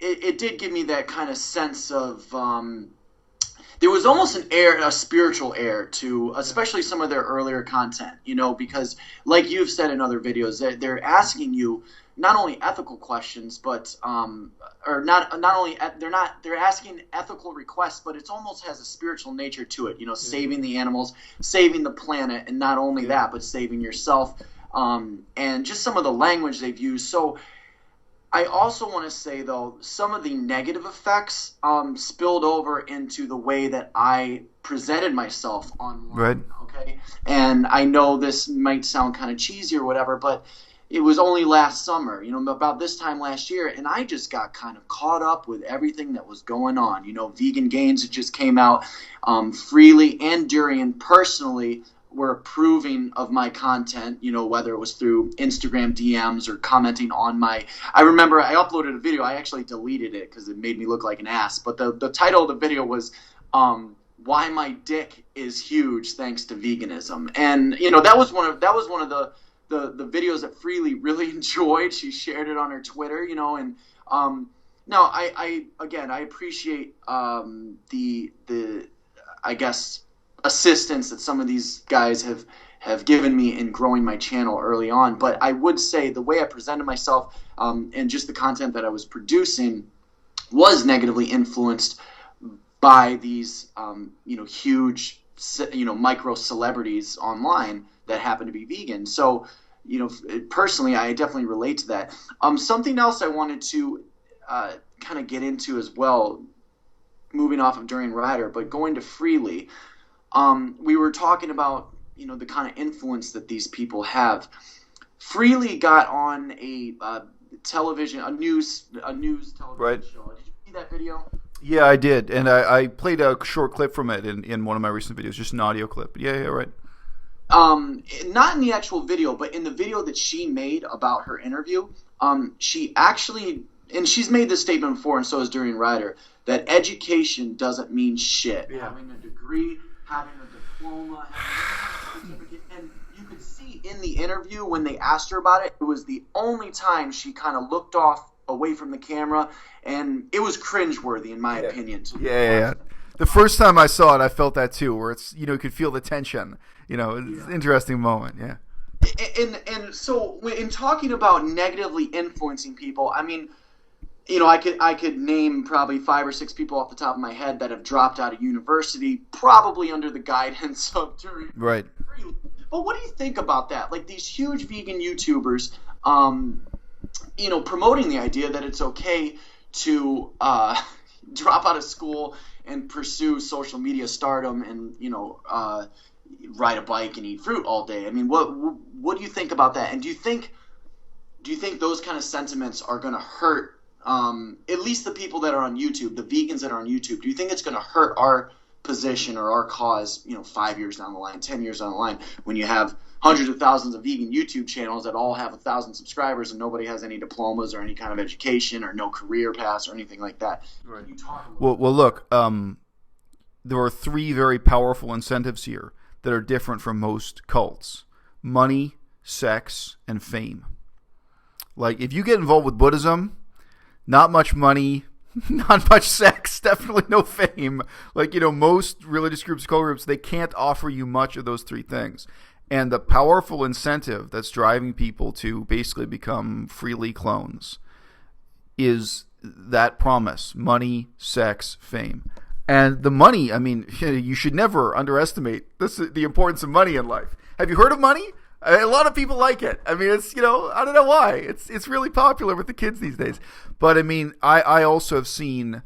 it did give me that kind of sense of there was almost a spiritual air to, especially some of their earlier content, because like you've said in other videos, they're asking you not only ethical questions, but they're asking ethical requests, but it almost has a spiritual nature to it. Saving the animals, saving the planet, and not only that, but saving yourself, and just some of the language they've used. So I also want to say, though, some of the negative effects spilled over into the way that I presented myself online. Right. Okay. And I know this might sound kind of cheesy or whatever, but it was only last summer, about this time last year, and I just got kind of caught up with everything that was going on. Vegan Gains, it just came out. Freely and Durian personally were approving of my content, whether it was through Instagram DMs or commenting on I remember I uploaded a video. I actually deleted it because it made me look like an ass. But the title of the video was "Why My Dick Is Huge Thanks to Veganism," and that was one of the videos that Freely really enjoyed. She shared it on her Twitter, and now I appreciate the I guess assistance that some of these guys have given me in growing my channel early on. But I would say the way I presented myself and just the content that I was producing was negatively influenced by these huge micro celebrities online that happen to be vegan. So personally, I definitely relate to that. Something else I wanted to kind of get into as well, moving off of During Rider, but going to Freely. We were talking about, the kind of influence that these people have. Freely got on a news television show. Did you see that video? Yeah, I did, and I played a short clip from it in one of my recent videos, just an audio clip. Yeah, right. Not in the actual video, but in the video that she made about her interview, she actually, and she's made this statement before, and so has During Rider, that education doesn't mean shit. Yeah. Having a degree, having a diploma, having a certificate, and you could see in the interview when they asked her about it, it was the only time she kind of looked away from the camera, and it was cringeworthy in my opinion. Yeah. The first time I saw it, I felt that too, where it's, you could feel the tension. It's an interesting moment, yeah. And so in talking about negatively influencing people, I mean, I could name probably 5 or 6 people off the top of my head that have dropped out of university, probably under the guidance of During. Right. But what do you think about that? Like these huge vegan YouTubers, promoting the idea that it's okay to drop out of school and pursue social media stardom and ride a bike and eat fruit all day. I mean, what do you think about that? And do you think those kind of sentiments are going to hurt at least the people that are on YouTube, the vegans that are on YouTube? Do you think it's going to hurt our position or our cause, 5 years down the line, 10 years down the line, when you have hundreds of thousands of vegan YouTube channels that all have 1,000 subscribers and nobody has any diplomas or any kind of education or no career paths or anything like that? Right. Well, look, there are 3 very powerful incentives here that are different from most cults: money, sex, and fame. Like, if you get involved with Buddhism, not much money, not much sex, definitely no fame. Like, most religious groups, cult groups, they can't offer you much of those 3 things. And the powerful incentive that's driving people to basically become Freely clones is that promise: money, sex, fame. And the money, I mean, you should never underestimate the importance of money in life. Have you heard of money? A lot of people like it. I mean, it's, I don't know why. It's really popular with the kids these days. But, I mean, I also have seen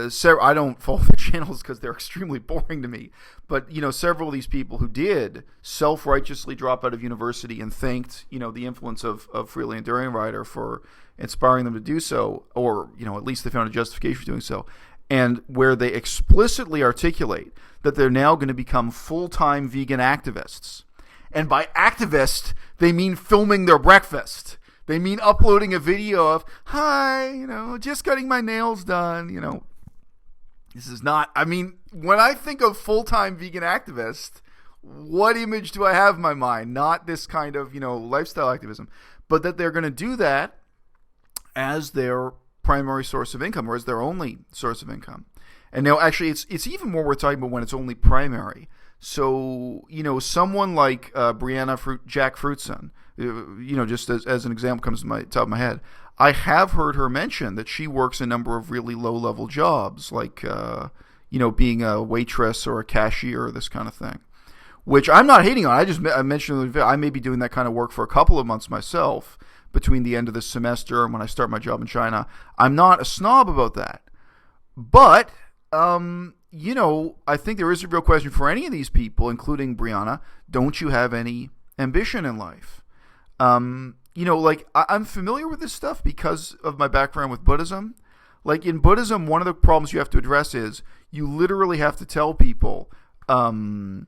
several. I don't follow the channels because they're extremely boring to me. But, several of these people who did self-righteously drop out of university and thanked, the influence of Freely and During Rider for inspiring them to do so, or, at least they found a justification for doing so. And where they explicitly articulate that they're now going to become full-time vegan activists. And by activist, they mean filming their breakfast. They mean uploading a video of, hi, just getting my nails done, This is not, I mean, when I think of full-time vegan activist, what image do I have in my mind? Not this kind of, lifestyle activism. But that they're going to do that as their primary source of income, or as their only source of income. And now, actually, it's even more worth talking about when it's only primary. So, someone like Brianna Jack Fruitson, just as an example comes to my top of my head, I have heard her mention that she works a number of really low-level jobs, like, being a waitress or a cashier or this kind of thing, which I'm not hating on. I mentioned I may be doing that kind of work for a couple of months myself, between the end of the semester and when I start my job in China. I'm not a snob about that. But, I think there is a real question for any of these people, including Brianna. Don't you have any ambition in life? I'm familiar with this stuff because of my background with Buddhism. Like, in Buddhism, one of the problems you have to address is you literally have to tell people, the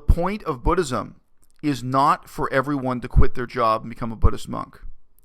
point of Buddhism is not for everyone to quit their job and become a Buddhist monk.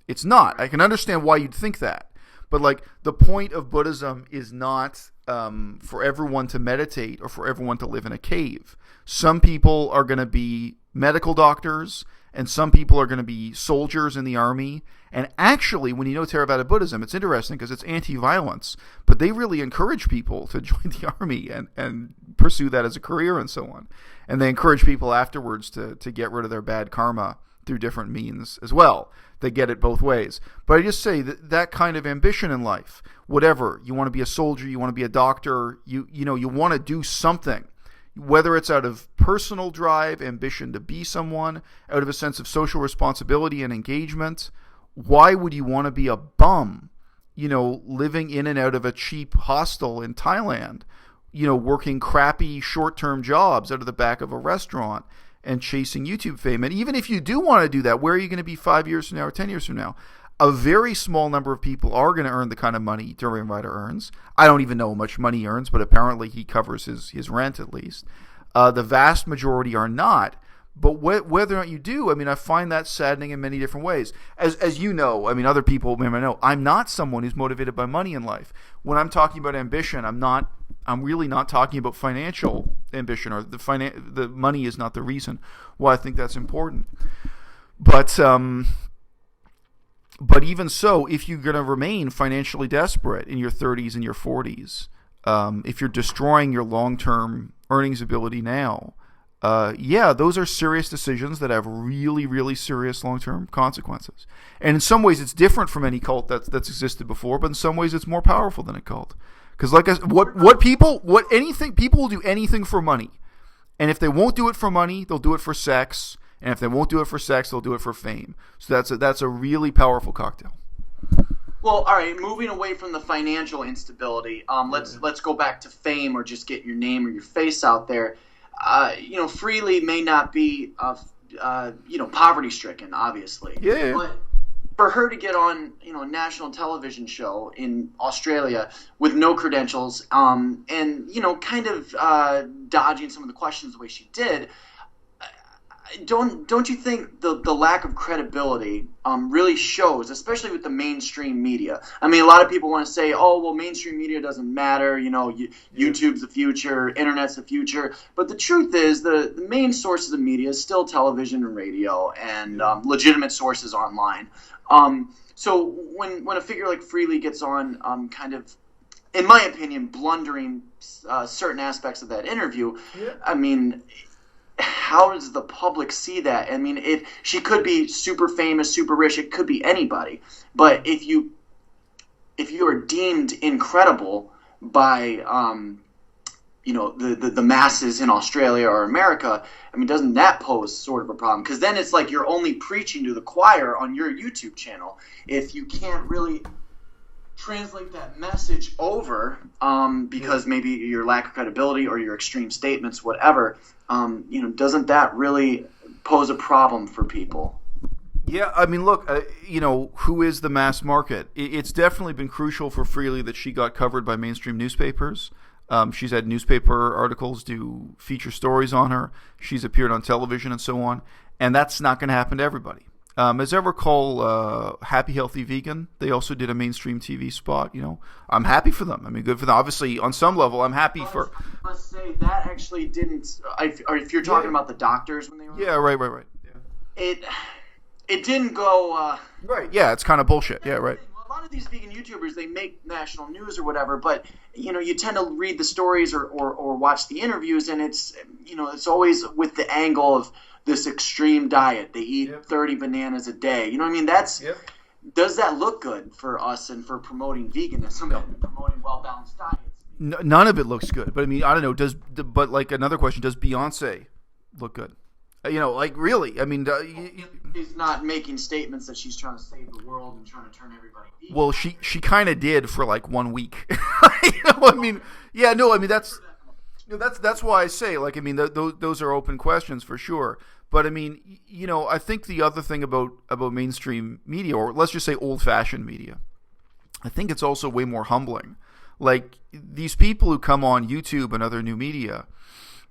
It's not. I can understand why you'd think that. But, the point of Buddhism is not for everyone to meditate or for everyone to live in a cave. Some people are going to be medical doctors, and some people are going to be soldiers in the army. And actually, when you know Theravada Buddhism, it's interesting because it's anti-violence, but they really encourage people to join the army and pursue that as a career and so on. And they encourage people afterwards to get rid of their bad karma through different means as well. They get it both ways. But I just say that kind of ambition in life, whatever, you want to be a soldier, you want to be a doctor, you want to do something. whether it's out of personal drive, ambition to be someone, out of a sense of social responsibility and engagement. Why would you want to be a bum, living in and out of a cheap hostel in Thailand, working crappy short-term jobs out of the back of a restaurant and chasing YouTube fame? And even if you do want to do that, where are you going to be 5 years from now or 10 years from now? A very small number of people are going to earn the kind of money Durian Rider earns. I don't even know how much money he earns, but apparently he covers his rent at least. The vast majority are not. But whether or not you do, I find that saddening in many different ways. As you know, other people may know, I'm not someone who's motivated by money in life. When I'm talking about ambition, I'm really not talking about financial ambition, or the money is not the reason why I think that's important. But even so, if you're going to remain financially desperate in your 30s and your 40s, if you're destroying your long-term earnings ability now, those are serious decisions that have really, really serious long-term consequences. And in some ways, it's different from any cult that's existed before, but in some ways, it's more powerful than a cult. Because people will do anything for money, and if they won't do it for money, they'll do it for sex. And if they won't do it for sex, they'll do it for fame. So that's a really powerful cocktail. Well, all right. Moving away from the financial instability, let's go back to fame, or just get your name or your face out there. Freely may not be, poverty stricken, obviously. Yeah. But for her to get on, a national television show in Australia with no credentials, and kind of dodging some of the questions the way she did. Don't you think the lack of credibility really shows, especially with the mainstream media? A lot of people want to say, oh, well, mainstream media doesn't matter. YouTube's the future, internet's the future. But the truth is, the main sources of media is still television and radio, and legitimate sources online. So when a figure like Freely gets on, kind of, in my opinion, blundering certain aspects of that interview, how does the public see that? She could be super famous, super rich. It could be anybody. But if you are deemed incredible by the masses in Australia or America, doesn't that pose sort of a problem? Because then it's like you're only preaching to the choir on your YouTube channel. If you can't really translate that message over, because maybe your lack of credibility or your extreme statements, whatever, doesn't that really pose a problem for people? Yeah, look, who is the mass market? It's definitely been crucial for Freely that she got covered by mainstream newspapers. She's had newspaper articles do feature stories on her. She's appeared on television and so on. And that's not going to happen to everybody. As I recall, Happy Healthy Vegan, they also did a mainstream TV spot. I'm happy for them. Good for them. Obviously, on some level, I'm happy for. I must say that actually didn't. Or if you're talking about the doctors when they were. Yeah, right. Yeah. It didn't go. Right. Yeah, it's kind of bullshit. Yeah, right. A lot of these vegan YouTubers, they make national news or whatever, but you tend to read the stories or watch the interviews, and it's always with the angle of this extreme diet. They eat 30 bananas a day. Does that look good for us and for promoting veganism and promoting well-balanced diets? None of it looks good. But I don't know. But another question, does Beyonce look good? Really? She's not making statements that she's trying to save the world and trying to turn everybody vegan. Well, she kind of did for 1 week. That's why I say, those are open questions for sure. But I think the other thing about mainstream media, or let's just say old-fashioned media, I think it's also way more humbling. These people who come on YouTube and other new media,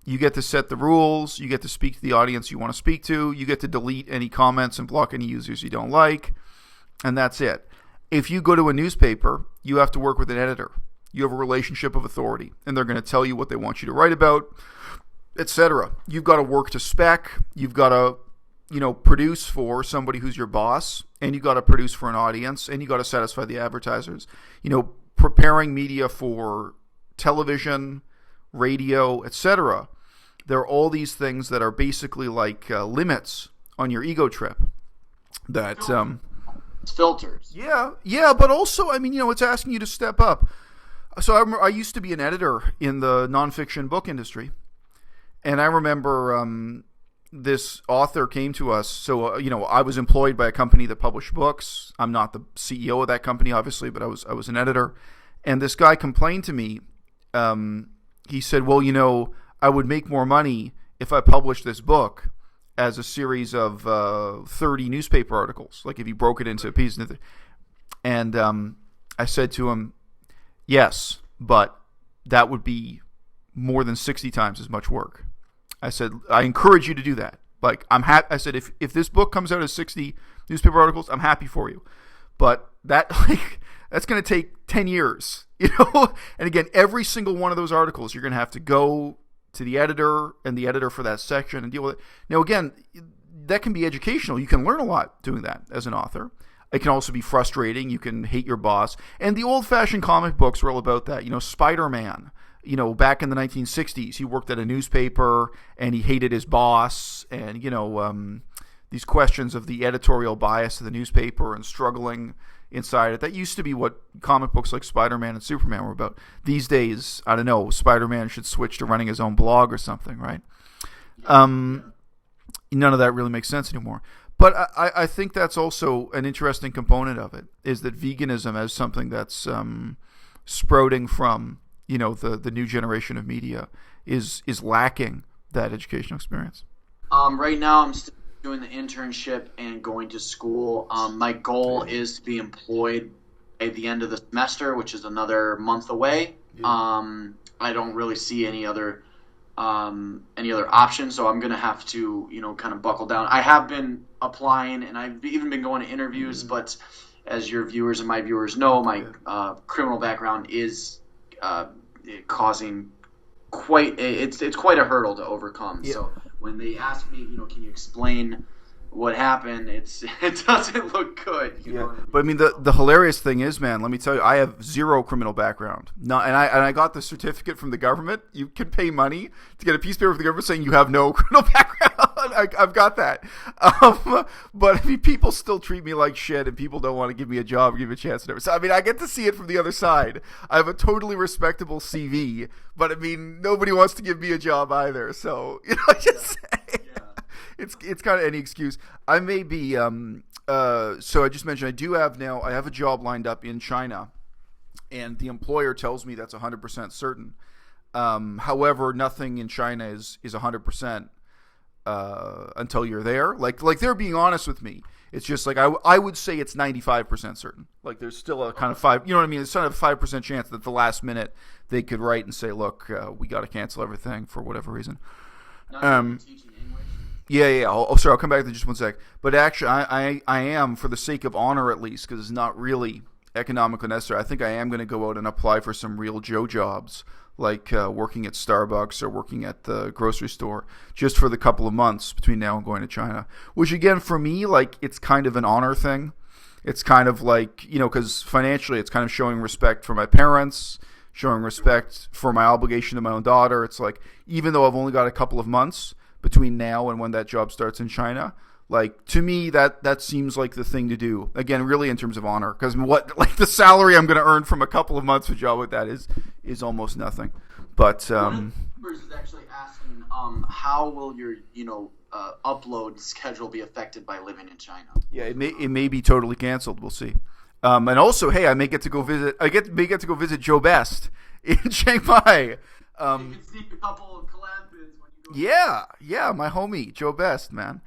you get to set the rules, you get to speak to the audience you want to speak to, you get to delete any comments and block any users you don't like, and that's it. If you go to a newspaper, you have to work with an editor. You have a relationship of authority, and they're going to tell you what they want you to write about, etc. You've got to work to spec. You've got to, produce for somebody who's your boss, and you've got to produce for an audience, and you've got to satisfy the advertisers. Preparing media for television, radio, etc. There are all these things that are basically limits on your ego trip. That filters. Yeah, but also, it's asking you to step up. So I used to be an editor in the nonfiction book industry, And I remember this author came to us. So, I was employed by a company that published books. I'm not the CEO of that company, obviously, but I was an editor. And this guy complained to me. He said, well, I would make more money if I published this book as a series of 30 newspaper articles, like if you broke it into pieces. And I said to him, yes, but that would be more than 60 times as much work. I said, I encourage you to do that. Like, I'm happy. I said, if this book comes out as 60 newspaper articles, I'm happy for you. But that's going to take 10 years, And again, every single one of those articles, you're going to have to go to the editor and the editor for that section and deal with it. Now, again, that can be educational. You can learn a lot doing that as an author. It can also be frustrating. You can hate your boss. And the old-fashioned comic books were all about that. Spider-Man. Back in the 1960s, he worked at a newspaper and he hated his boss, and these questions of the editorial bias of the newspaper and struggling inside it. That used to be what comic books like Spider-Man and Superman were about. These days, I don't know, Spider-Man should switch to running his own blog or something, right? None of that really makes sense anymore. But I think that's also an interesting component of it, is that veganism as something that's sprouting from the new generation of media is lacking that educational experience. Right now, I'm still doing the internship and going to school. My goal is to be employed by the end of the semester, which is another month away. Yeah. I don't really see any other options, so I'm gonna have to kind of buckle down. I have been applying and I've even been going to interviews, but as your viewers and my viewers know, my criminal background is causing it's quite a hurdle to overcome. Yeah. So when they ask me, can you explain what happened, it doesn't look good. You know what I mean? But I mean, the hilarious thing is, man, let me tell you, I have zero criminal background. No, and I got the certificate from the government. You can pay money to get a piece of paper from the government saying you have no criminal background. I've got that. But I mean, people still treat me like shit, and people don't want to give me a job or give me a chance. So I mean, I get to see it from the other side. I have a totally respectable CV, but I mean, nobody wants to give me a job either. So I just say. It's kind of any excuse. I may be so I just mentioned I have a job lined up in China, and the employer tells me that's 100% certain. However, nothing in China is 100% until you're there. Like they're being honest with me. It's just like I would say it's 95% certain. Like there's still a kind of 5, you know what I mean? It's kind of a 5% chance that the last minute they could write and say, look, we got to cancel everything for whatever reason. Yeah. I'll come back to that in just one sec. But actually, I am, for the sake of honor at least, because it's not really economically necessary, I think I am going to go out and apply for some real Joe jobs, like working at Starbucks or working at the grocery store, just for the couple of months between now and going to China. Which, again, for me, like, it's kind of an honor thing. It's kind of like, because financially it's kind of showing respect for my parents, showing respect for my obligation to my own daughter. It's like, even though I've only got a couple of months between now and when that job starts in China, like, to me, that seems like the thing to do. Again, really in terms of honor, because the salary I'm going to earn from a couple of months of a job with that is almost nothing. But one of the viewers is actually asking, how will your upload schedule be affected by living in China? Yeah, it may be totally canceled. We'll see. And also, hey, I may get to go visit. May get to go visit Joe Best in Chiang Mai. You can see a couple of collab vids when you go. Yeah, my homie Joe Best, man.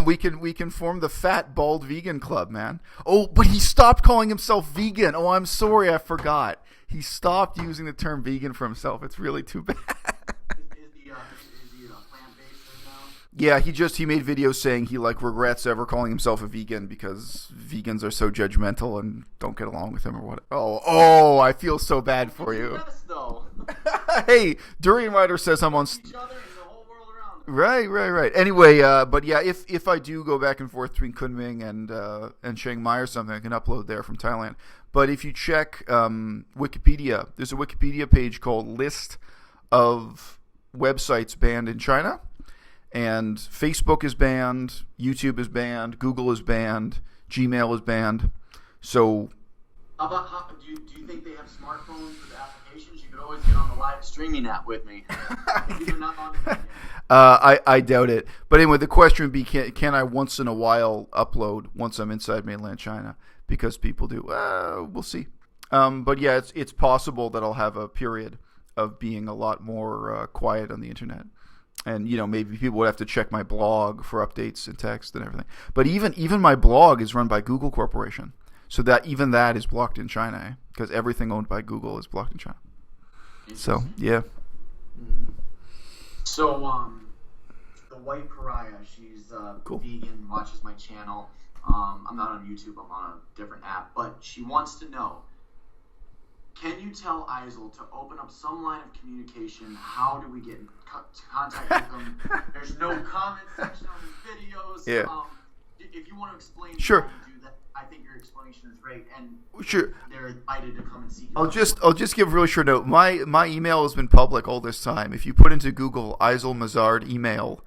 We can form the Fat Bald Vegan Club, man. Oh, but he stopped calling himself vegan. Oh, I'm sorry, I forgot. He stopped using the term vegan for himself. It's really too bad. Is he plant-based right now? Yeah, he made videos saying he regrets ever calling himself a vegan because vegans are so judgmental and don't get along with him or what. Oh, I feel so bad for you. Yes, though. Hey, Durian Rider says I'm on. Each other and the whole world around them. Right. Anyway, but yeah, if I do go back and forth between Kunming and Chiang Mai or something, I can upload there from Thailand. But if you check Wikipedia, there's a Wikipedia page called List of Websites Banned in China. And Facebook is banned, YouTube is banned, Google is banned, Gmail is banned. So, do you think they have smartphones for the application? donations, you could always get on the live streaming app with me. If you're not on it yet. I doubt it. But anyway, the question would be, can I once in a while upload once I'm inside mainland China? Because people do. We'll see. But yeah, it's possible that I'll have a period of being a lot more quiet on the internet. And, maybe people would have to check my blog for updates and text and everything. But even my blog is run by Google Corporation. So that even that is blocked in China, because everything owned by Google is blocked in China. So, yeah. So, the White Pariah, she's cool. Vegan, watches my channel. I'm not on YouTube, I'm on a different app. But she wants to know, can you tell Eisel to open up some line of communication? How do we get in contact with them? There's no comment section on his videos. Yeah. If you want to explain sure. how you do that, I think your explanation is great. And sure. they're invited to come and see you. I'll just give a really short note. My email has been public all this time. If you put into Google Eisel Mazard email,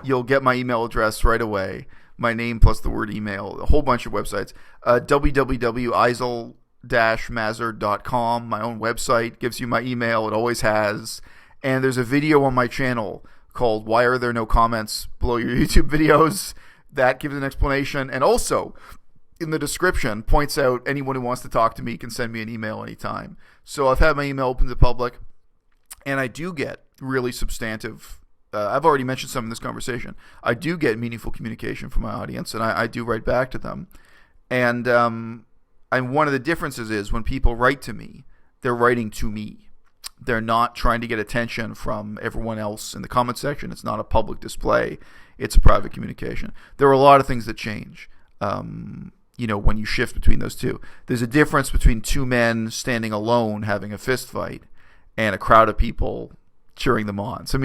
you'll get my email address right away. My name plus the word email. A whole bunch of websites. www.eisel-mazard.com. My own website gives you my email. It always has. And there's a video on my channel called "Why Are There No Comments Below Your YouTube Videos?" That gives an explanation. And also, in the description, points out anyone who wants to talk to me can send me an email anytime. So I've had my email open to the public, and I do get really substantive. I've already mentioned some in this conversation. I do get meaningful communication from my audience, and I do write back to them. And one of the differences is when people write to me, they're writing to me. They're not trying to get attention from everyone else in the comment section. It's not a public display. It's a private communication. There are a lot of things that change, when you shift between those two. There's a difference between two men standing alone having a fist fight and a crowd of people cheering them on. So,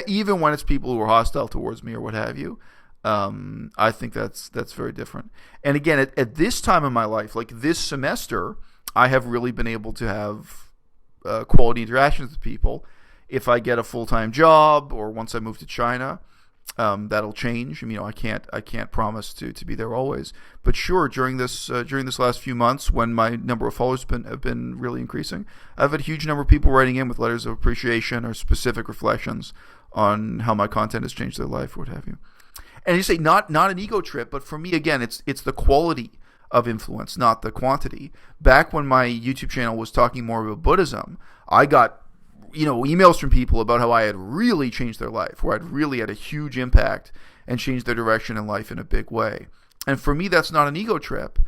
even when it's people who are hostile towards me or what have you, I think that's very different. And again, at this time in my life, like this semester, I have really been able to have quality interactions with people. If I get a full-time job or once I move to China, that'll change. I can't promise to be there always. But sure, during this last few months, when my number of followers have been really increasing, I've had a huge number of people writing in with letters of appreciation or specific reflections on how my content has changed their life or what have you. And you say not an ego trip, but for me, again, it's the quality of influence, not the quantity. Back when my YouTube channel was talking more about Buddhism, I got emails from people about how I had really changed their life, where I'd really had a huge impact and changed their direction in life in a big way. And for me, that's not an ego trip.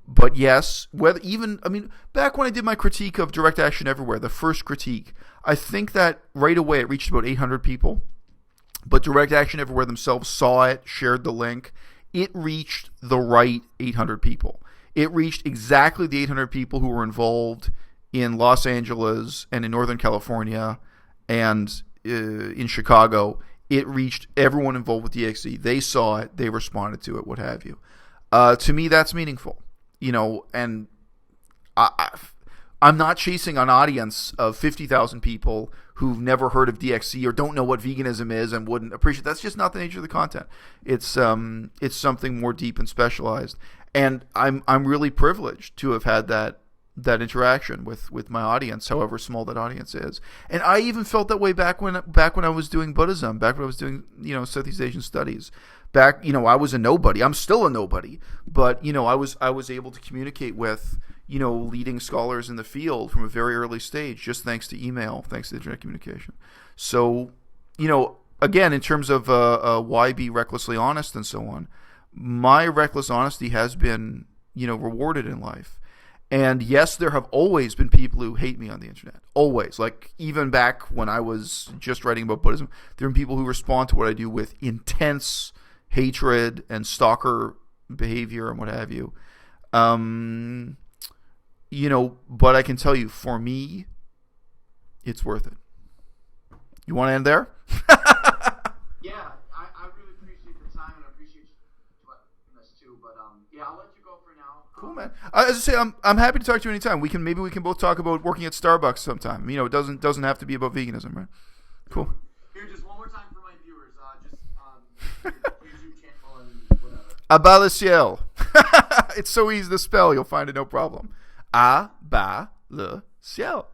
But yes, back when I did my critique of Direct Action Everywhere, the first critique, I think that right away it reached about 800 people. But Direct Action Everywhere themselves saw it, shared the link. It reached the right 800 people. It reached exactly the 800 people who were involved in Los Angeles and in Northern California and in Chicago. It reached everyone involved with DXE. They saw it. They responded to it, what have you. To me, that's meaningful. And I'm not chasing an audience of 50,000 people who've never heard of DXE or don't know what veganism is and wouldn't appreciate. That's just not the nature of the content. It's something more deep and specialized. And I'm really privileged to have had that interaction with my audience, however small that audience is. And I even felt that way back when I was doing Buddhism, back when I was doing Southeast Asian studies. Back, I was a nobody. I'm still a nobody, but I was able to communicate with leading scholars in the field from a very early stage, just thanks to email, thanks to internet communication. So, again, in terms of why be recklessly honest and so on, my reckless honesty has been rewarded in life. And yes, there have always been people who hate me on the internet. Always. Like, even back when I was just writing about Buddhism, there are people who respond to what I do with intense hatred and stalker behavior and what have you. But I can tell you, for me, it's worth it. You want to end there? Yeah, I really appreciate the time and I appreciate you letting us too. But I'll let you go for now. Cool, man. As I say, I'm happy to talk to you anytime. Maybe we can both talk about working at Starbucks sometime. It doesn't have to be about veganism, right? Cool. Here, just one more time for my viewers. Your YouTube channel and whatever. A-bas-le-ciel. It's so easy to spell, you'll find it no problem. A-bas-le-ciel.